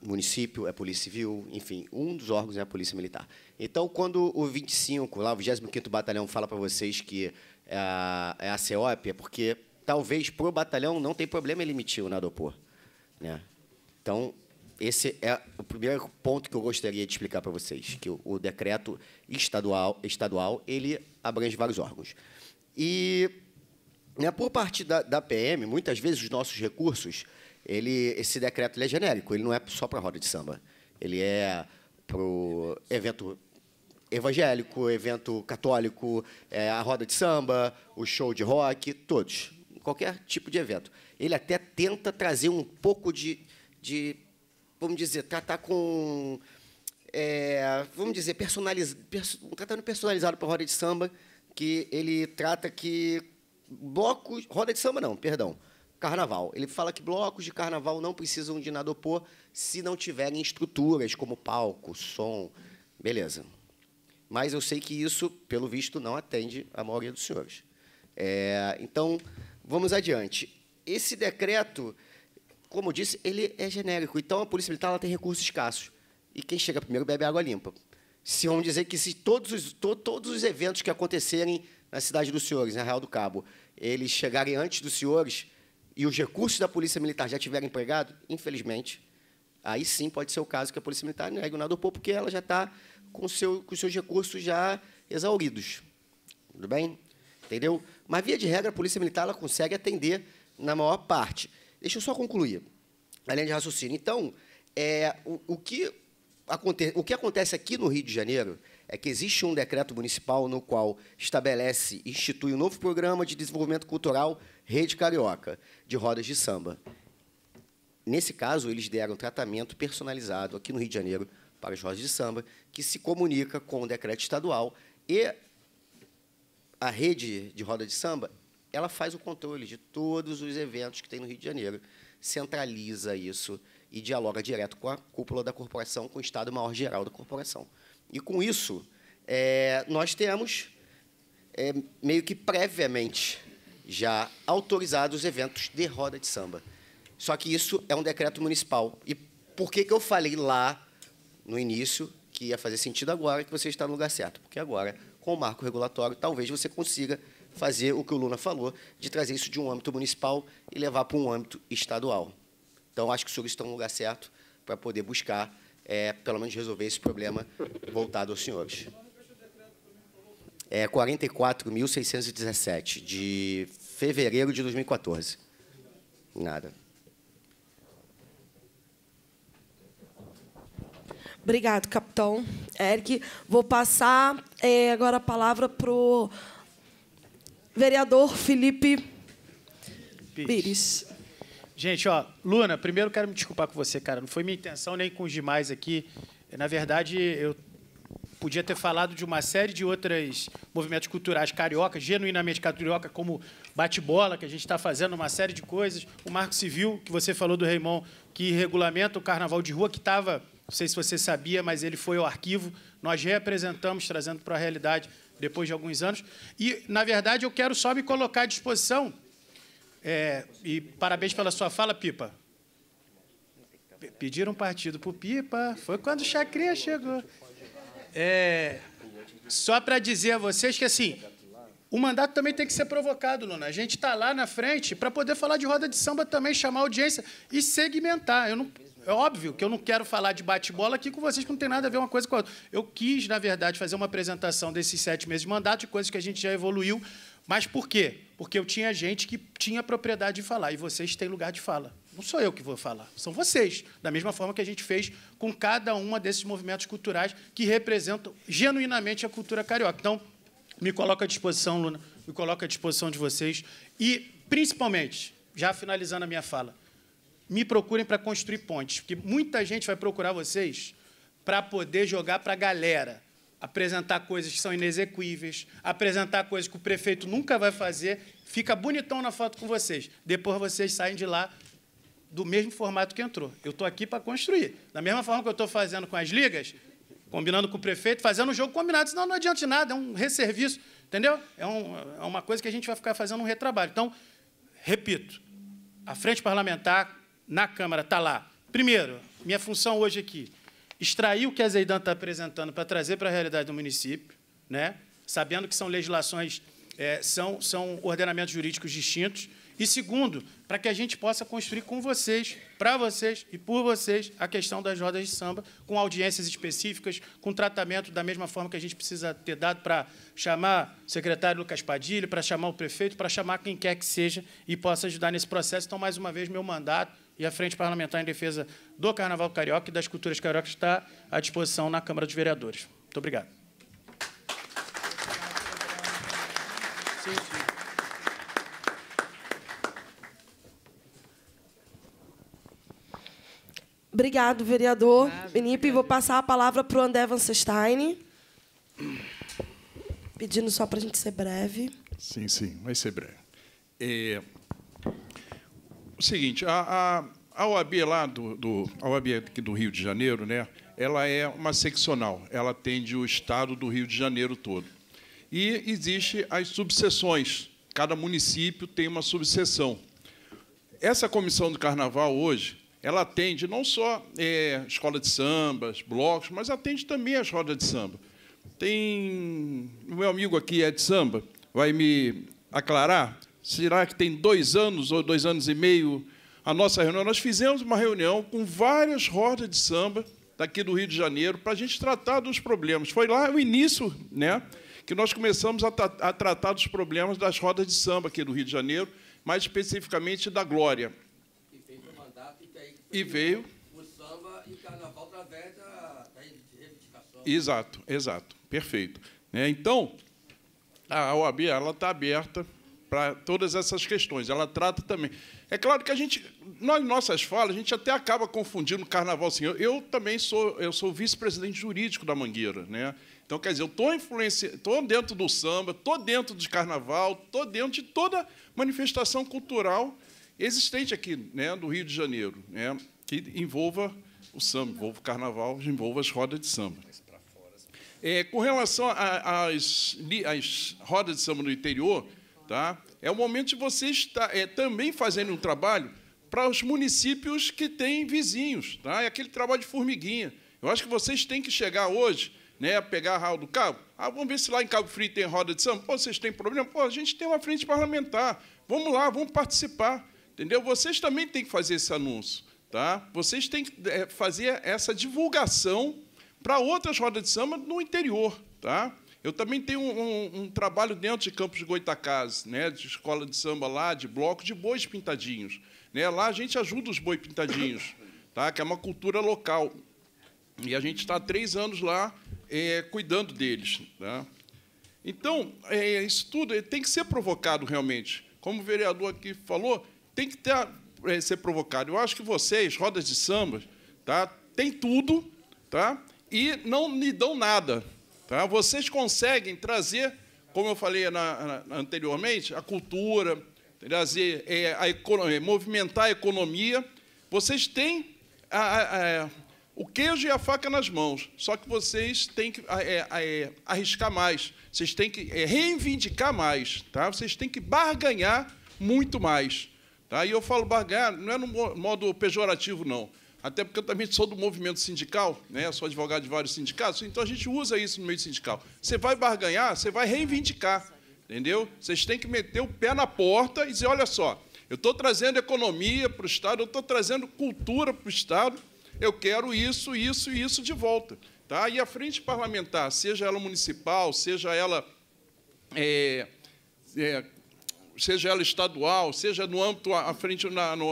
município, é Polícia Civil, enfim, um dos órgãos é a Polícia Militar. Então, quando o 25, lá, o 25º Batalhão fala para vocês que é a CEOP, é porque, talvez, para o batalhão não tem problema ele emitir o nadopor, né? Então, esse é o primeiro ponto que eu gostaria de explicar para vocês, que o decreto estadual ele abrange vários órgãos. E, né, por parte da PM, muitas vezes os nossos recursos, esse decreto ele é genérico, ele não é só para a roda de samba. Ele é para o evento evangélico, evento católico, a roda de samba, o show de rock, todos. Qualquer tipo de evento. Ele até tenta trazer um pouco de vamos dizer, tratar com... vamos dizer, um tratamento personalizado para a roda de samba, que ele trata que blocos... Roda de samba não, perdão. Carnaval. Ele fala que blocos de carnaval não precisam de nadopor se não tiverem estruturas como palco, som, beleza. Mas eu sei que isso, pelo visto, não atende a maioria dos senhores. Então, vamos adiante. Esse decreto, como eu disse, ele é genérico. Então, a Polícia Militar ela tem recursos escassos. E quem chega primeiro bebe água limpa. Se vamos dizer que se todos os eventos que acontecerem na cidade dos senhores, na Real do Cabo, eles chegarem antes dos senhores e os recursos da Polícia Militar já tiverem empregado, infelizmente, aí sim pode ser o caso que a Polícia Militar negue o nadopor, porque ela já está com os seus recursos já exauridos. Tudo bem? Entendeu? Mas, via de regra, a Polícia Militar ela consegue atender na maior parte. Deixa eu só concluir a linha de raciocínio. Então, o que acontece aqui no Rio de Janeiro é que existe um decreto municipal no qual institui um novo programa de desenvolvimento cultural Rede Carioca, de rodas de samba. Nesse caso, eles deram tratamento personalizado aqui no Rio de Janeiro para as rodas de samba, que se comunica com o decreto estadual, e a rede de roda de samba ela faz o controle de todos os eventos que tem no Rio de Janeiro, centraliza isso e dialoga direto com a cúpula da corporação, com o Estado-Maior Geral da corporação. E, com isso, nós temos, meio que previamente, já autorizados os eventos de roda de samba. Só que isso é um decreto municipal. E por que eu falei lá, no início que ia fazer sentido agora que você está no lugar certo, porque agora, com o marco regulatório, talvez você consiga fazer o que o Luna falou, de trazer isso de um âmbito municipal e levar para um âmbito estadual. Então, acho que o senhor está no lugar certo para poder buscar, pelo menos, resolver esse problema voltado aos senhores. 44.617, de fevereiro de 2014. Nada. Obrigado, capitão Eric. Vou passar agora a palavra para o vereador Felipe Pires. Gente, ó, Luna, primeiro quero me desculpar com você, cara. Não foi minha intenção nem com os demais aqui. Na verdade, eu podia ter falado de uma série de outros movimentos culturais cariocas, genuinamente carioca, como bate-bola, que a gente está fazendo uma série de coisas. O Marco Civil, que você falou do Raimon, que regulamenta o carnaval de rua, que estava, não sei se você sabia, mas ele foi ao arquivo. Nós reapresentamos, trazendo para a realidade depois de alguns anos. E, na verdade, eu quero só me colocar à disposição. E parabéns pela sua fala, Pipa. Pediram partido para o Pipa. Foi quando o Chacrinha chegou. Só para dizer a vocês que, assim, o mandato também tem que ser provocado, Luna. A gente está lá na frente para poder falar de roda de samba também, chamar a audiência e segmentar. É óbvio que eu não quero falar de bate-bola aqui com vocês, que não tem nada a ver uma coisa com a outra. Eu quis, na verdade, fazer uma apresentação desses 7 meses de mandato, de coisas que a gente já evoluiu. Mas por quê? Porque eu tinha gente que tinha propriedade de falar, e vocês têm lugar de fala. Não sou eu que vou falar, são vocês. Da mesma forma que a gente fez com cada uma desses movimentos culturais que representam genuinamente a cultura carioca. Então, me coloco à disposição, Luna, me coloco à disposição de vocês. E, principalmente, já finalizando a minha fala, me procurem para construir pontes, porque muita gente vai procurar vocês para poder jogar para a galera, apresentar coisas que são inexequíveis, apresentar coisas que o prefeito nunca vai fazer, fica bonitão na foto com vocês. Depois vocês saem de lá do mesmo formato que entrou. Eu estou aqui para construir. Da mesma forma que eu estou fazendo com as ligas, combinando com o prefeito, fazendo um jogo combinado, senão não adianta de nada, é um resserviço, entendeu? É uma coisa que a gente vai ficar fazendo um retrabalho. Então, repito, a frente parlamentar na Câmara está lá. Primeiro, minha função hoje aqui, extrair o que a Zeidan está apresentando para trazer para a realidade do município, né? Sabendo que são legislações, são ordenamentos jurídicos distintos. E, segundo, para que a gente possa construir com vocês, para vocês e por vocês, a questão das rodas de samba, com audiências específicas, com tratamento da mesma forma que a gente precisa ter dado para chamar o secretário Lucas Padilha, para chamar o prefeito, para chamar quem quer que seja e possa ajudar nesse processo. Então, mais uma vez, meu mandato e a Frente Parlamentar em Defesa do Carnaval Carioca e das Culturas Cariocas está à disposição na Câmara dos Vereadores. Muito obrigado. Obrigado, vereador Felipe. Vou passar a palavra para o André Vansenstein, pedindo só para a gente ser breve. Sim, sim, vai ser breve. O seguinte, a OAB lá a OAB aqui do Rio de Janeiro, né, ela é uma seccional, ela atende o estado do Rio de Janeiro todo. E existe as subseções, cada município tem uma subseção. Essa comissão do Carnaval hoje, ela atende não só escola de sambas, blocos, mas atende também as rodas de samba. Tem o meu amigo aqui é de samba, vai me aclarar. Será que tem 2 anos ou 2 anos e meio a nossa reunião? Nós fizemos uma reunião com várias rodas de samba daqui do Rio de Janeiro para a gente tratar dos problemas. Foi lá o início, né, que nós começamos a tratar dos problemas das rodas de samba aqui do Rio de Janeiro, mais especificamente da Glória. E veio o samba e o carnaval através da reivindicação. Exato, exato, perfeito. Então, a OAB está aberta para todas essas questões. Ela trata também. É claro que a gente, nas nossas falas, a gente até acaba confundindo o carnaval. Assim, eu também sou vice-presidente jurídico da Mangueira, né? Então, quer dizer, eu estou dentro do samba, estou dentro do carnaval, estou dentro de toda manifestação cultural existente aqui, né, do Rio de Janeiro, né, que envolva o samba, envolva o carnaval, envolva as rodas de samba. Com relação às rodas de samba no interior, tá, é o momento de vocês também fazerem um trabalho para os municípios que têm vizinhos. Tá, é aquele trabalho de formiguinha. Eu acho que vocês têm que chegar hoje, né, pegar a Raul do Cabo. Vamos ver se lá em Cabo Frio tem roda de samba. Pô, vocês têm problema? Pô, a gente tem uma frente parlamentar. Vamos lá, vamos participar. Entendeu? Vocês também têm que fazer esse anúncio. Tá? Vocês têm que fazer essa divulgação para outras rodas de samba no interior. Tá? Eu também tenho um trabalho dentro de Campos de Goytacazes, né, de escola de samba lá, de bloco de bois pintadinhos. Né? Lá a gente ajuda os bois pintadinhos, tá? Que é uma cultura local. E a gente está há 3 anos lá cuidando deles. Tá? Então, isso tudo tem que ser provocado realmente. Como o vereador aqui falou, tem que ser provocado. Eu acho que vocês, rodas de samba, tá, tem tudo, tá, e não lhe dão nada. Tá? Vocês conseguem trazer, como eu falei anteriormente, a cultura, trazer movimentar a economia. Vocês têm o queijo e a faca nas mãos, só que vocês têm que arriscar mais, vocês têm que reivindicar mais, tá? Vocês têm que barganhar muito mais. Tá? E eu falo barganhar, não é no modo pejorativo, não. Até porque eu também sou do movimento sindical, né? Sou advogado de vários sindicatos, então a gente usa isso no meio sindical. Você vai barganhar, você vai reivindicar, entendeu? Vocês têm que meter o pé na porta e dizer, olha só, eu estou trazendo economia para o Estado, eu estou trazendo cultura para o Estado, eu quero isso, isso e isso de volta. Tá? E a frente parlamentar, seja ela municipal, seja ela estadual, seja no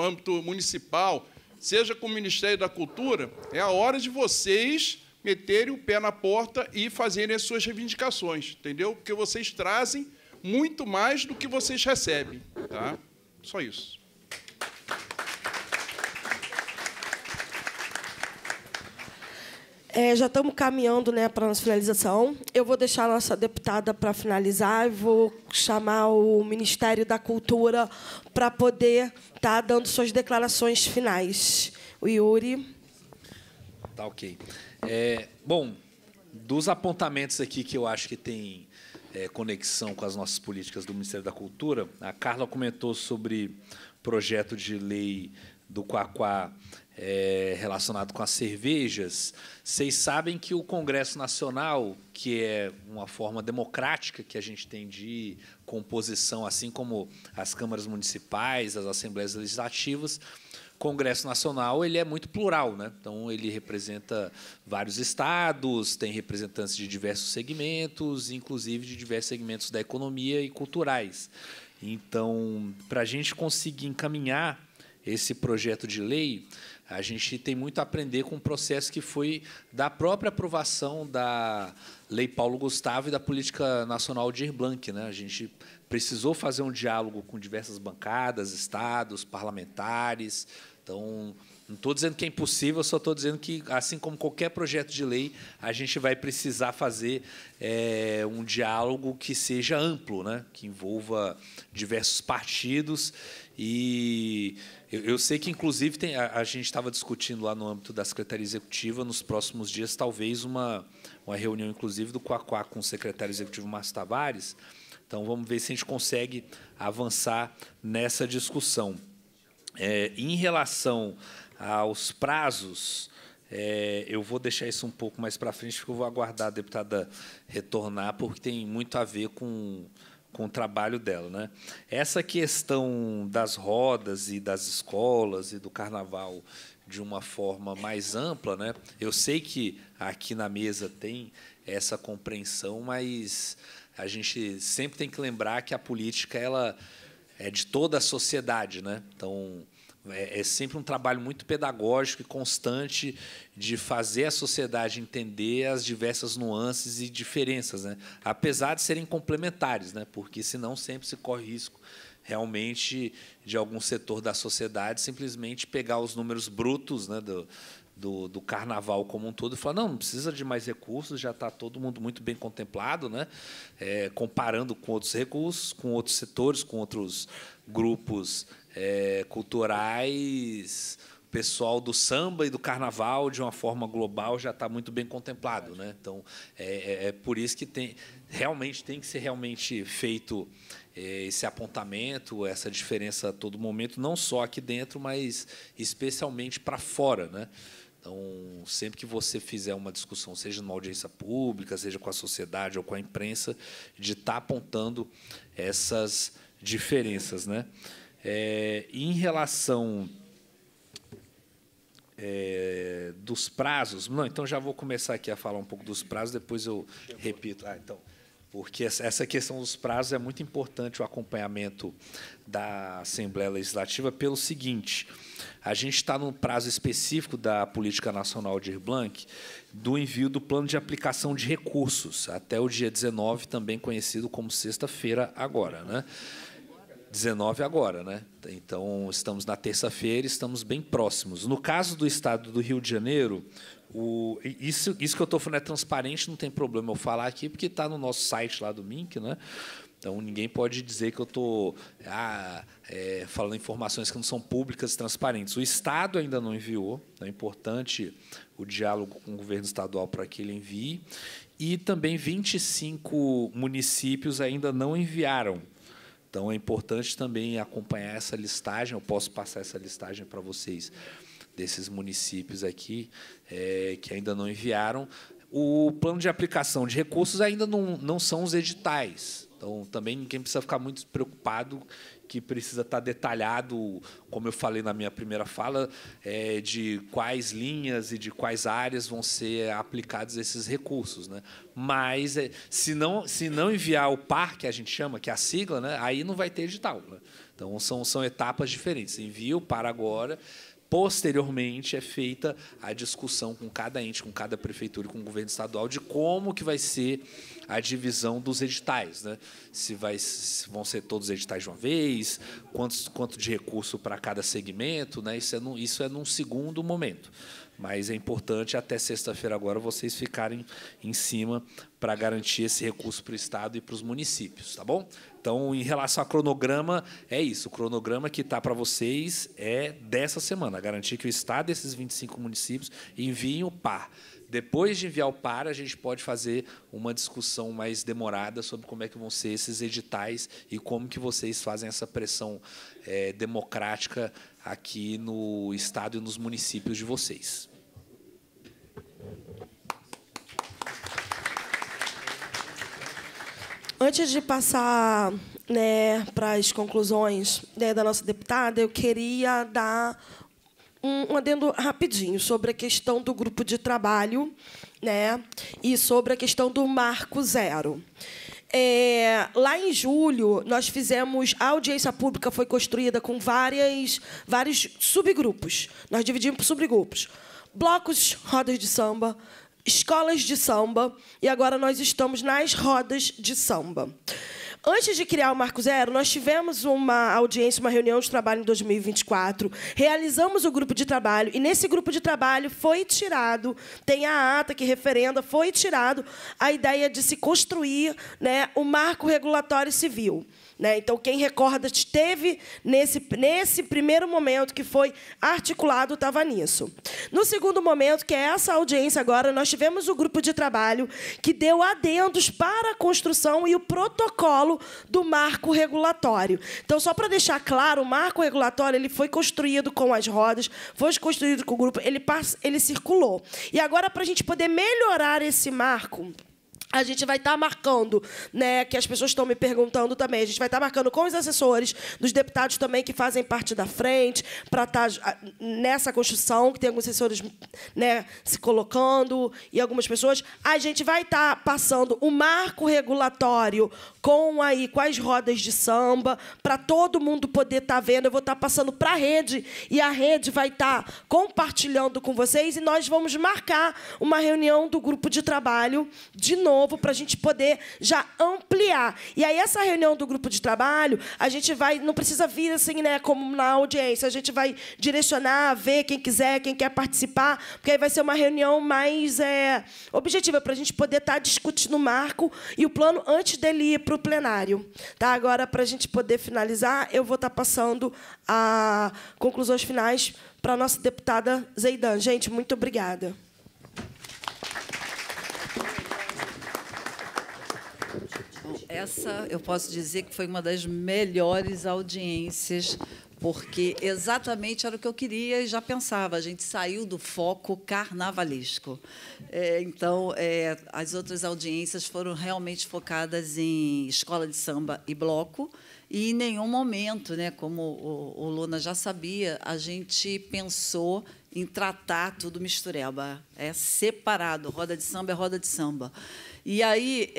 âmbito municipal, seja com o Ministério da Cultura, é a hora de vocês meterem o pé na porta e fazerem as suas reivindicações, entendeu? Porque vocês trazem muito mais do que vocês recebem. Tá? Só isso. Já estamos caminhando, né, para a nossa finalização. Eu vou deixar a nossa deputada para finalizar e vou chamar o Ministério da Cultura para poder estar dando suas declarações finais. O Yuri. Tá, ok. Bom, dos apontamentos aqui que eu acho que tem conexão com as nossas políticas do Ministério da Cultura, a Carla comentou sobre projeto de lei do Quaquá relacionado com as cervejas. Vocês sabem que o Congresso Nacional, que é uma forma democrática que a gente tem de composição, assim como as câmaras municipais, as assembleias legislativas, o Congresso Nacional ele é muito plural, né? Então, ele representa vários estados, tem representantes de diversos segmentos, inclusive de diversos segmentos da economia e culturais. Então, para a gente conseguir encaminhar esse projeto de lei, a gente tem muito a aprender com o processo que foi da própria aprovação da Lei Paulo Gustavo e da Política Nacional Aldir Blanc, né? A gente precisou fazer um diálogo com diversas bancadas, estados, parlamentares. Então, não estou dizendo que é impossível, só estou dizendo que, assim como qualquer projeto de lei, a gente vai precisar fazer um diálogo que seja amplo, né? Que envolva diversos partidos. E eu sei que, inclusive, a gente estava discutindo lá no âmbito da Secretaria Executiva, nos próximos dias, talvez uma reunião, inclusive, do Quaquá com o secretário executivo Márcio Tavares. Então, vamos ver se a gente consegue avançar nessa discussão. Em relação aos prazos, eu vou deixar isso um pouco mais para frente, porque eu vou aguardar a deputada retornar, porque tem muito a ver com o trabalho dela, né? Essa questão das rodas e das escolas e do carnaval de uma forma mais ampla, né? Eu sei que aqui na mesa tem essa compreensão, mas a gente sempre tem que lembrar que a política ela é de toda a sociedade, né? Então, é sempre um trabalho muito pedagógico e constante de fazer a sociedade entender as diversas nuances e diferenças, né? Apesar de serem complementares, né? Porque senão sempre se corre risco realmente de algum setor da sociedade simplesmente pegar os números brutos, né, do carnaval como um todo e falar, não precisa de mais recursos, já está todo mundo muito bem contemplado, né? Comparando com outros recursos, com outros setores, com outros grupos culturais, o pessoal do samba e do carnaval, de uma forma global, já está muito bem contemplado, né? Então, por isso que realmente tem que ser feito esse apontamento, essa diferença a todo momento, não só aqui dentro, mas especialmente para fora, né? Então, sempre que você fizer uma discussão, seja numa audiência pública, seja com a sociedade ou com a imprensa, de estar apontando essas diferenças, né? Em relação dos prazos, não, então já vou começar aqui a falar um pouco dos prazos, depois eu repito. Então, porque essa questão dos prazos é muito importante, o acompanhamento da Assembleia Legislativa, pelo seguinte: a gente está num prazo específico da Política Nacional Aldir Blanc, do envio do plano de aplicação de recursos, até o dia 19, também conhecido como sexta-feira agora, né? 19 agora, né? Então, estamos na terça-feira, estamos bem próximos. No caso do Estado do Rio de Janeiro, isso que eu estou falando é transparente, não tem problema eu falar aqui, porque está no nosso site lá do MINC, né? Então, ninguém pode dizer que eu estou falando informações que não são públicas e transparentes. O Estado ainda não enviou, é importante o diálogo com o governo estadual para que ele envie, e também 25 municípios ainda não enviaram. Então, é importante também acompanhar essa listagem. Eu posso passar essa listagem para vocês, desses municípios aqui que ainda não enviaram. O plano de aplicação de recursos ainda não são os editais. Então, também ninguém precisa ficar muito preocupado, que precisa estar detalhado, como eu falei na minha primeira fala, de quais linhas e de quais áreas vão ser aplicados esses recursos, né? Mas, se não enviar o PAR, que a gente chama, que é a sigla, né, aí não vai ter edital, né? Então, são etapas diferentes. Envia o PAR agora. Posteriormente, é feita a discussão com cada ente, com cada prefeitura e com o governo estadual de como que vai ser a divisão dos editais, né? Se vão ser todos os editais de uma vez, quanto de recurso para cada segmento, né? Isso é num segundo momento. Mas é importante, até sexta-feira agora, vocês ficarem em cima para garantir esse recurso para o Estado e para os municípios, tá bom? Então, em relação ao cronograma, é isso. O cronograma que está para vocês é dessa semana, garantir que o Estado e esses 25 municípios enviem o PAR. Depois de enviar o PAR, a gente pode fazer uma discussão mais demorada sobre como é que vão ser esses editais e como que vocês fazem essa pressão democrática aqui no Estado e nos municípios de vocês. Antes de passar, né, para as conclusões, né, da nossa deputada, eu queria dar um adendo rapidinho sobre a questão do grupo de trabalho, né, e sobre a questão do Marco Zero. Lá em julho, nós fizemos... A audiência pública foi construída com vários subgrupos. Nós dividimos por subgrupos. Blocos, rodas de samba, escolas de samba, e agora nós estamos nas rodas de samba. Antes de criar o Marco Zero, nós tivemos uma audiência, uma reunião de trabalho em 2024, realizamos o grupo de trabalho, e nesse grupo de trabalho foi tirado, tem a ata que referenda, foi tirado a ideia de se construir, né, o marco regulatório civil. Né? Então, quem recorda, esteve nesse primeiro momento que foi articulado, estava nisso. No segundo momento, que é essa audiência agora, nós tivemos o grupo de trabalho que deu adendos para a construção e o protocolo do marco regulatório. Então, só para deixar claro, o marco regulatório ele foi construído com as rodas, foi construído com o grupo, ele circulou. E agora, para a gente poder melhorar esse marco, a gente vai estar marcando, né, que as pessoas estão me perguntando também, a gente vai estar marcando com os assessores dos deputados também que fazem parte da frente, para estar nessa construção, que tem alguns assessores, né, se colocando, e algumas pessoas. A gente vai estar passando o marco regulatório com as rodas de samba, para todo mundo poder estar vendo. Eu vou estar passando para a rede, e a rede vai estar compartilhando com vocês, e nós vamos marcar uma reunião do grupo de trabalho de novo, para a gente poder já ampliar. E aí, essa reunião do grupo de trabalho, a gente vai, não precisa vir assim, né, como na audiência, a gente vai direcionar, ver quem quiser, quem quer participar, porque aí vai ser uma reunião mais objetiva, para a gente poder estar discutindo o marco e o plano antes dele ir para o plenário. Tá? Agora, para a gente poder finalizar, eu vou estar passando as conclusões finais para a nossa deputada Zeidan. Gente, muito obrigada. Essa, eu posso dizer que foi uma das melhores audiências, porque exatamente era o que eu queria e já pensava. A gente saiu do foco carnavalesco. Então, as outras audiências foram realmente focadas em escola de samba e bloco, e em nenhum momento, né, como o Luna já sabia, a gente pensou em tratar tudo mistureba. É separado, roda de samba é roda de samba. E aí,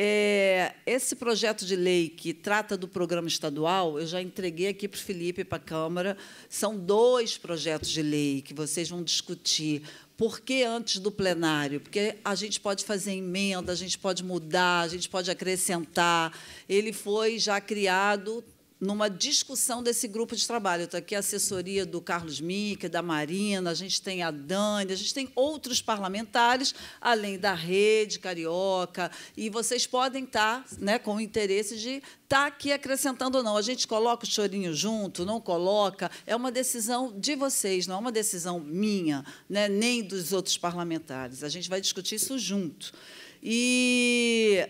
esse projeto de lei que trata do programa estadual, eu já entreguei aqui para o Felipe e para a Câmara. São 2 projetos de lei que vocês vão discutir. Por que antes do plenário? Porque a gente pode fazer emenda, a gente pode mudar, a gente pode acrescentar. Ele foi já criado numa discussão desse grupo de trabalho. Está aqui a assessoria do Carlos Mink, da Marina, a gente tem a Dani, a gente tem outros parlamentares, além da Rede Carioca, e vocês podem estar, né, com o interesse de estar aqui acrescentando ou não. A gente coloca o chorinho junto, não coloca, é uma decisão de vocês, não é uma decisão minha, né, nem dos outros parlamentares. A gente vai discutir isso junto. E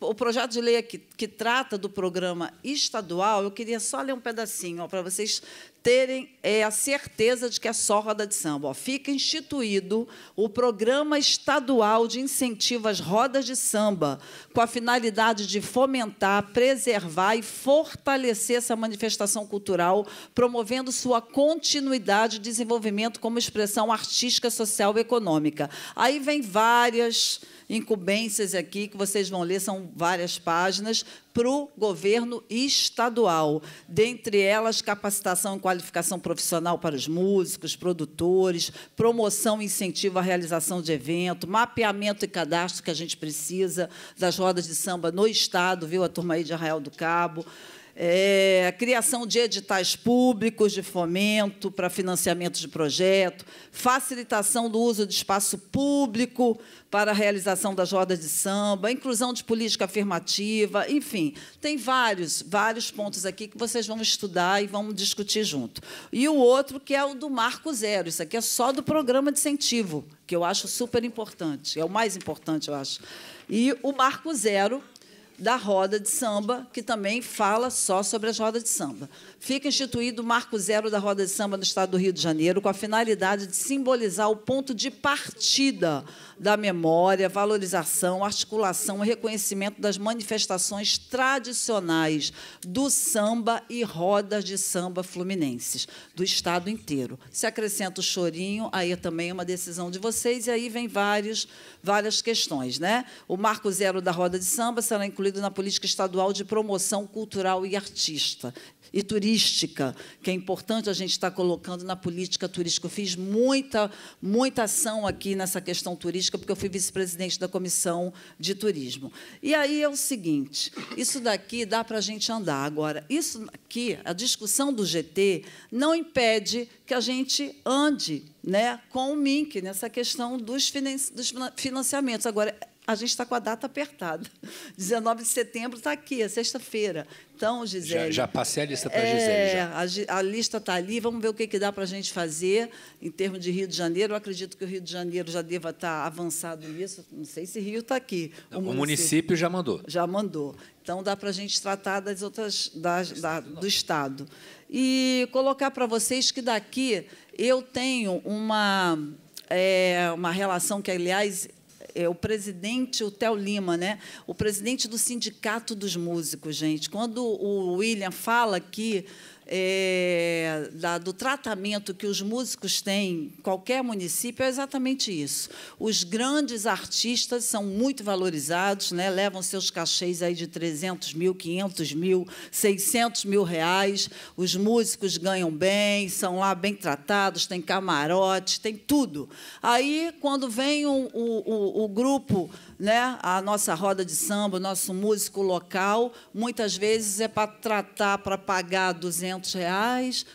o projeto de lei aqui, que trata do programa estadual, eu queria só ler um pedacinho, para vocês terem a certeza de que é só roda de samba. Fica instituído o Programa Estadual de Incentivo às Rodas de Samba, com a finalidade de fomentar, preservar e fortalecer essa manifestação cultural, promovendo sua continuidade e desenvolvimento como expressão artística, social e econômica. Aí vem várias incumbências aqui, que vocês vão ler, são várias páginas, para o governo estadual. Dentre elas, capacitação e qualificação profissional para os músicos, produtores, promoção e incentivo à realização de evento, mapeamento e cadastro que a gente precisa das rodas de samba no Estado, viu, a turma aí de Arraial do Cabo, criação de editais públicos de fomento para financiamento de projeto, facilitação do uso de espaço público para a realização das rodas de samba, inclusão de política afirmativa, enfim, tem vários pontos aqui que vocês vão estudar e vão discutir junto. E o outro, que é o do Marco Zero, isso aqui é só do programa de incentivo, que eu acho super importante, é o mais importante, eu acho. E o Marco Zero da roda de samba, que também fala só sobre as rodas de samba. Fica instituído o Marco Zero da roda de samba no Estado do Rio de Janeiro, com a finalidade de simbolizar o ponto de partida da memória, valorização, articulação e reconhecimento das manifestações tradicionais do samba e rodas de samba fluminenses, do Estado inteiro. Se acrescenta o chorinho, aí também é uma decisão de vocês, e aí vem várias questões, né? O Marco Zero da roda de samba será incluído na política estadual de promoção cultural e artística e turística, que é importante a gente estar colocando na política turística. Eu fiz muita ação aqui nessa questão turística, porque eu fui vice-presidente da Comissão de Turismo. E aí é o seguinte, isso daqui dá para a gente andar. Agora, isso aqui, a discussão do GT, não impede que a gente ande, né, com o MINC nessa questão dos financiamentos. Agora, a gente está com a data apertada. 19 de setembro está aqui, é sexta-feira. Então, Gisele... Já passei a lista para a Gisele. A lista está ali, vamos ver o que dá para a gente fazer em termos de Rio de Janeiro. Eu acredito que o Rio de Janeiro já deva estar avançado nisso. Não sei se Rio está aqui. O município já mandou. Já mandou. Então, dá para a gente tratar das outras do Estado. E colocar para vocês que daqui eu tenho uma relação que, aliás, o presidente, o Theo Lima, né? O presidente do Sindicato dos Músicos, gente. Quando o William fala aqui do tratamento que os músicos têm em qualquer município, é exatamente isso. Os grandes artistas são muito valorizados, né? Levam seus cachês aí de 300 mil, 500 mil, 600 mil reais. Os músicos ganham bem, são lá bem tratados, tem camarote, tem tudo. Aí, quando vem o grupo, né, a nossa roda de samba, o nosso músico local, muitas vezes é para tratar, para pagar R$200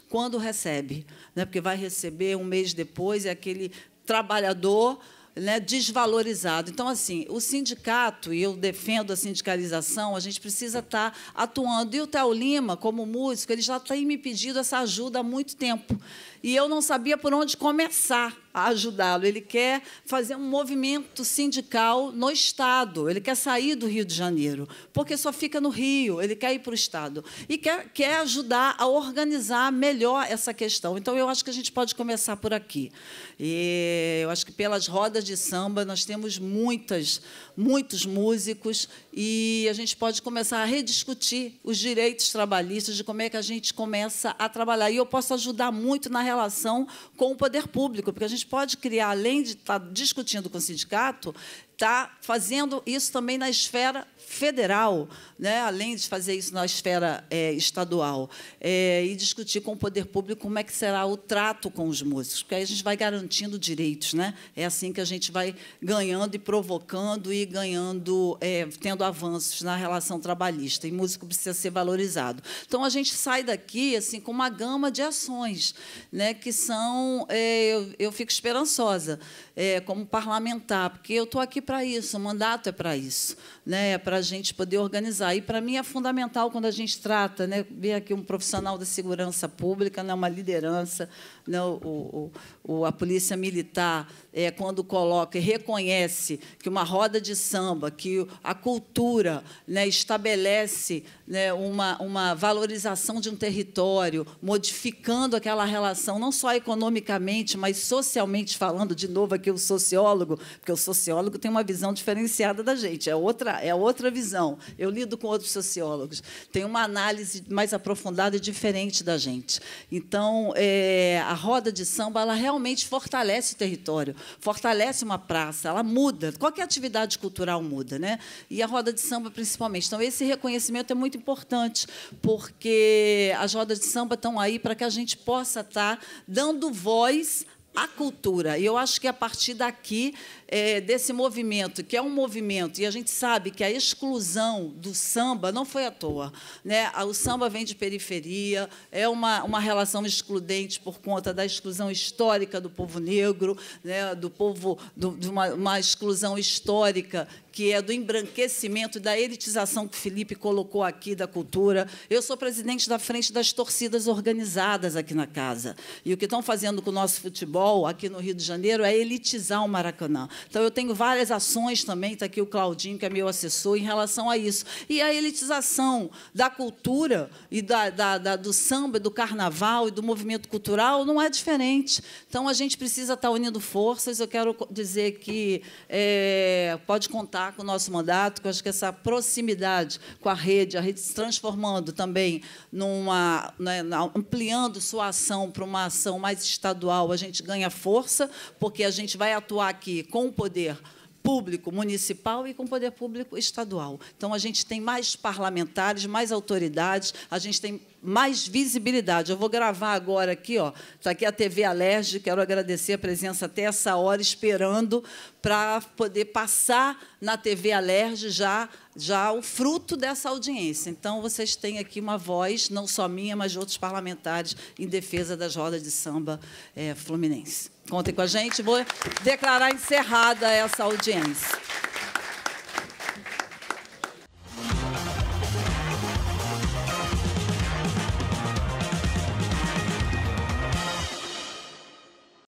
quando recebe, né, porque vai receber um mês depois, é aquele trabalhador né, desvalorizado. Então, assim, o sindicato, e eu defendo a sindicalização, a gente precisa estar atuando. E o Theo Lima, como músico, ele já tem me pedido essa ajuda há muito tempo. E eu não sabia por onde começar a ajudá-lo. Ele quer fazer um movimento sindical no Estado. Ele quer sair do Rio de Janeiro, porque só fica no Rio. Ele quer ir para o Estado. E quer ajudar a organizar melhor essa questão. Então, eu acho que a gente pode começar por aqui. E eu acho que, pelas rodas de samba, nós temos muitos músicos, e a gente pode começar a rediscutir os direitos trabalhistas, de como é que a gente começa a trabalhar. E eu posso ajudar muito na relação com o poder público, porque a gente pode criar, além de estar discutindo com o sindicato, está fazendo isso também na esfera federal, né? Além de fazer isso na esfera estadual, e discutir com o poder público como é que será o trato com os músicos, porque aí a gente vai garantindo direitos, né? É assim que a gente vai ganhando e provocando e ganhando, tendo avanços na relação trabalhista, e músico precisa ser valorizado. Então, a gente sai daqui assim com uma gama de ações, né, que são... eu fico esperançosa como parlamentar, porque eu estou aqui para isso, o mandato é para isso, né, é para a gente poder organizar. E, para mim, é fundamental, quando a gente trata, né, ver aqui um profissional da segurança pública, né, uma liderança, né, a Polícia Militar, quando coloca e reconhece que uma roda de samba, que a cultura, né, estabelece, né, uma valorização de um território, modificando aquela relação, não só economicamente, mas socialmente falando, de novo aqui o sociólogo, porque o sociólogo tem uma visão diferenciada da gente, é outra visão. Eu lido com outros sociólogos, tem uma análise mais aprofundada e diferente da gente. Então, a roda de samba, ela realmente fortalece o território, fortalece uma praça, ela muda, qualquer atividade cultural muda, né? E a roda de samba, principalmente. Então, esse reconhecimento é muito importante, porque as rodas de samba estão aí para que a gente possa estar dando voz à cultura. E eu acho que, a partir daqui, desse movimento, que é um movimento, e a gente sabe que a exclusão do samba não foi à toa, né? O samba vem de periferia, é uma relação excludente por conta da exclusão histórica do povo negro, né? De uma exclusão histórica que é do embranquecimento, da elitização que o Felipe colocou aqui da cultura. Eu sou presidente da Frente das Torcidas Organizadas aqui na casa. E o que estão fazendo com o nosso futebol aqui no Rio de Janeiro é elitizar o Maracanã. Então, eu tenho várias ações também, está aqui o Claudinho, que é meu assessor, em relação a isso. E a elitização da cultura e do samba, do carnaval e do movimento cultural não é diferente. Então, a gente precisa estar unindo forças. Eu quero dizer que pode contar com o nosso mandato, que eu acho que essa proximidade com a rede se transformando também ampliando sua ação para uma ação mais estadual, a gente ganha força, porque a gente vai atuar aqui com o poder público municipal e com o poder público estadual. Então, a gente tem mais parlamentares, mais autoridades, a gente tem mais visibilidade. Eu vou gravar agora aqui, está aqui a TV Alerj, quero agradecer a presença até essa hora, esperando para poder passar na TV Alerj já o fruto dessa audiência. Então, vocês têm aqui uma voz, não só minha, mas de outros parlamentares, em defesa das rodas de samba fluminense. Contem com a gente. Vou declarar encerrada essa audiência.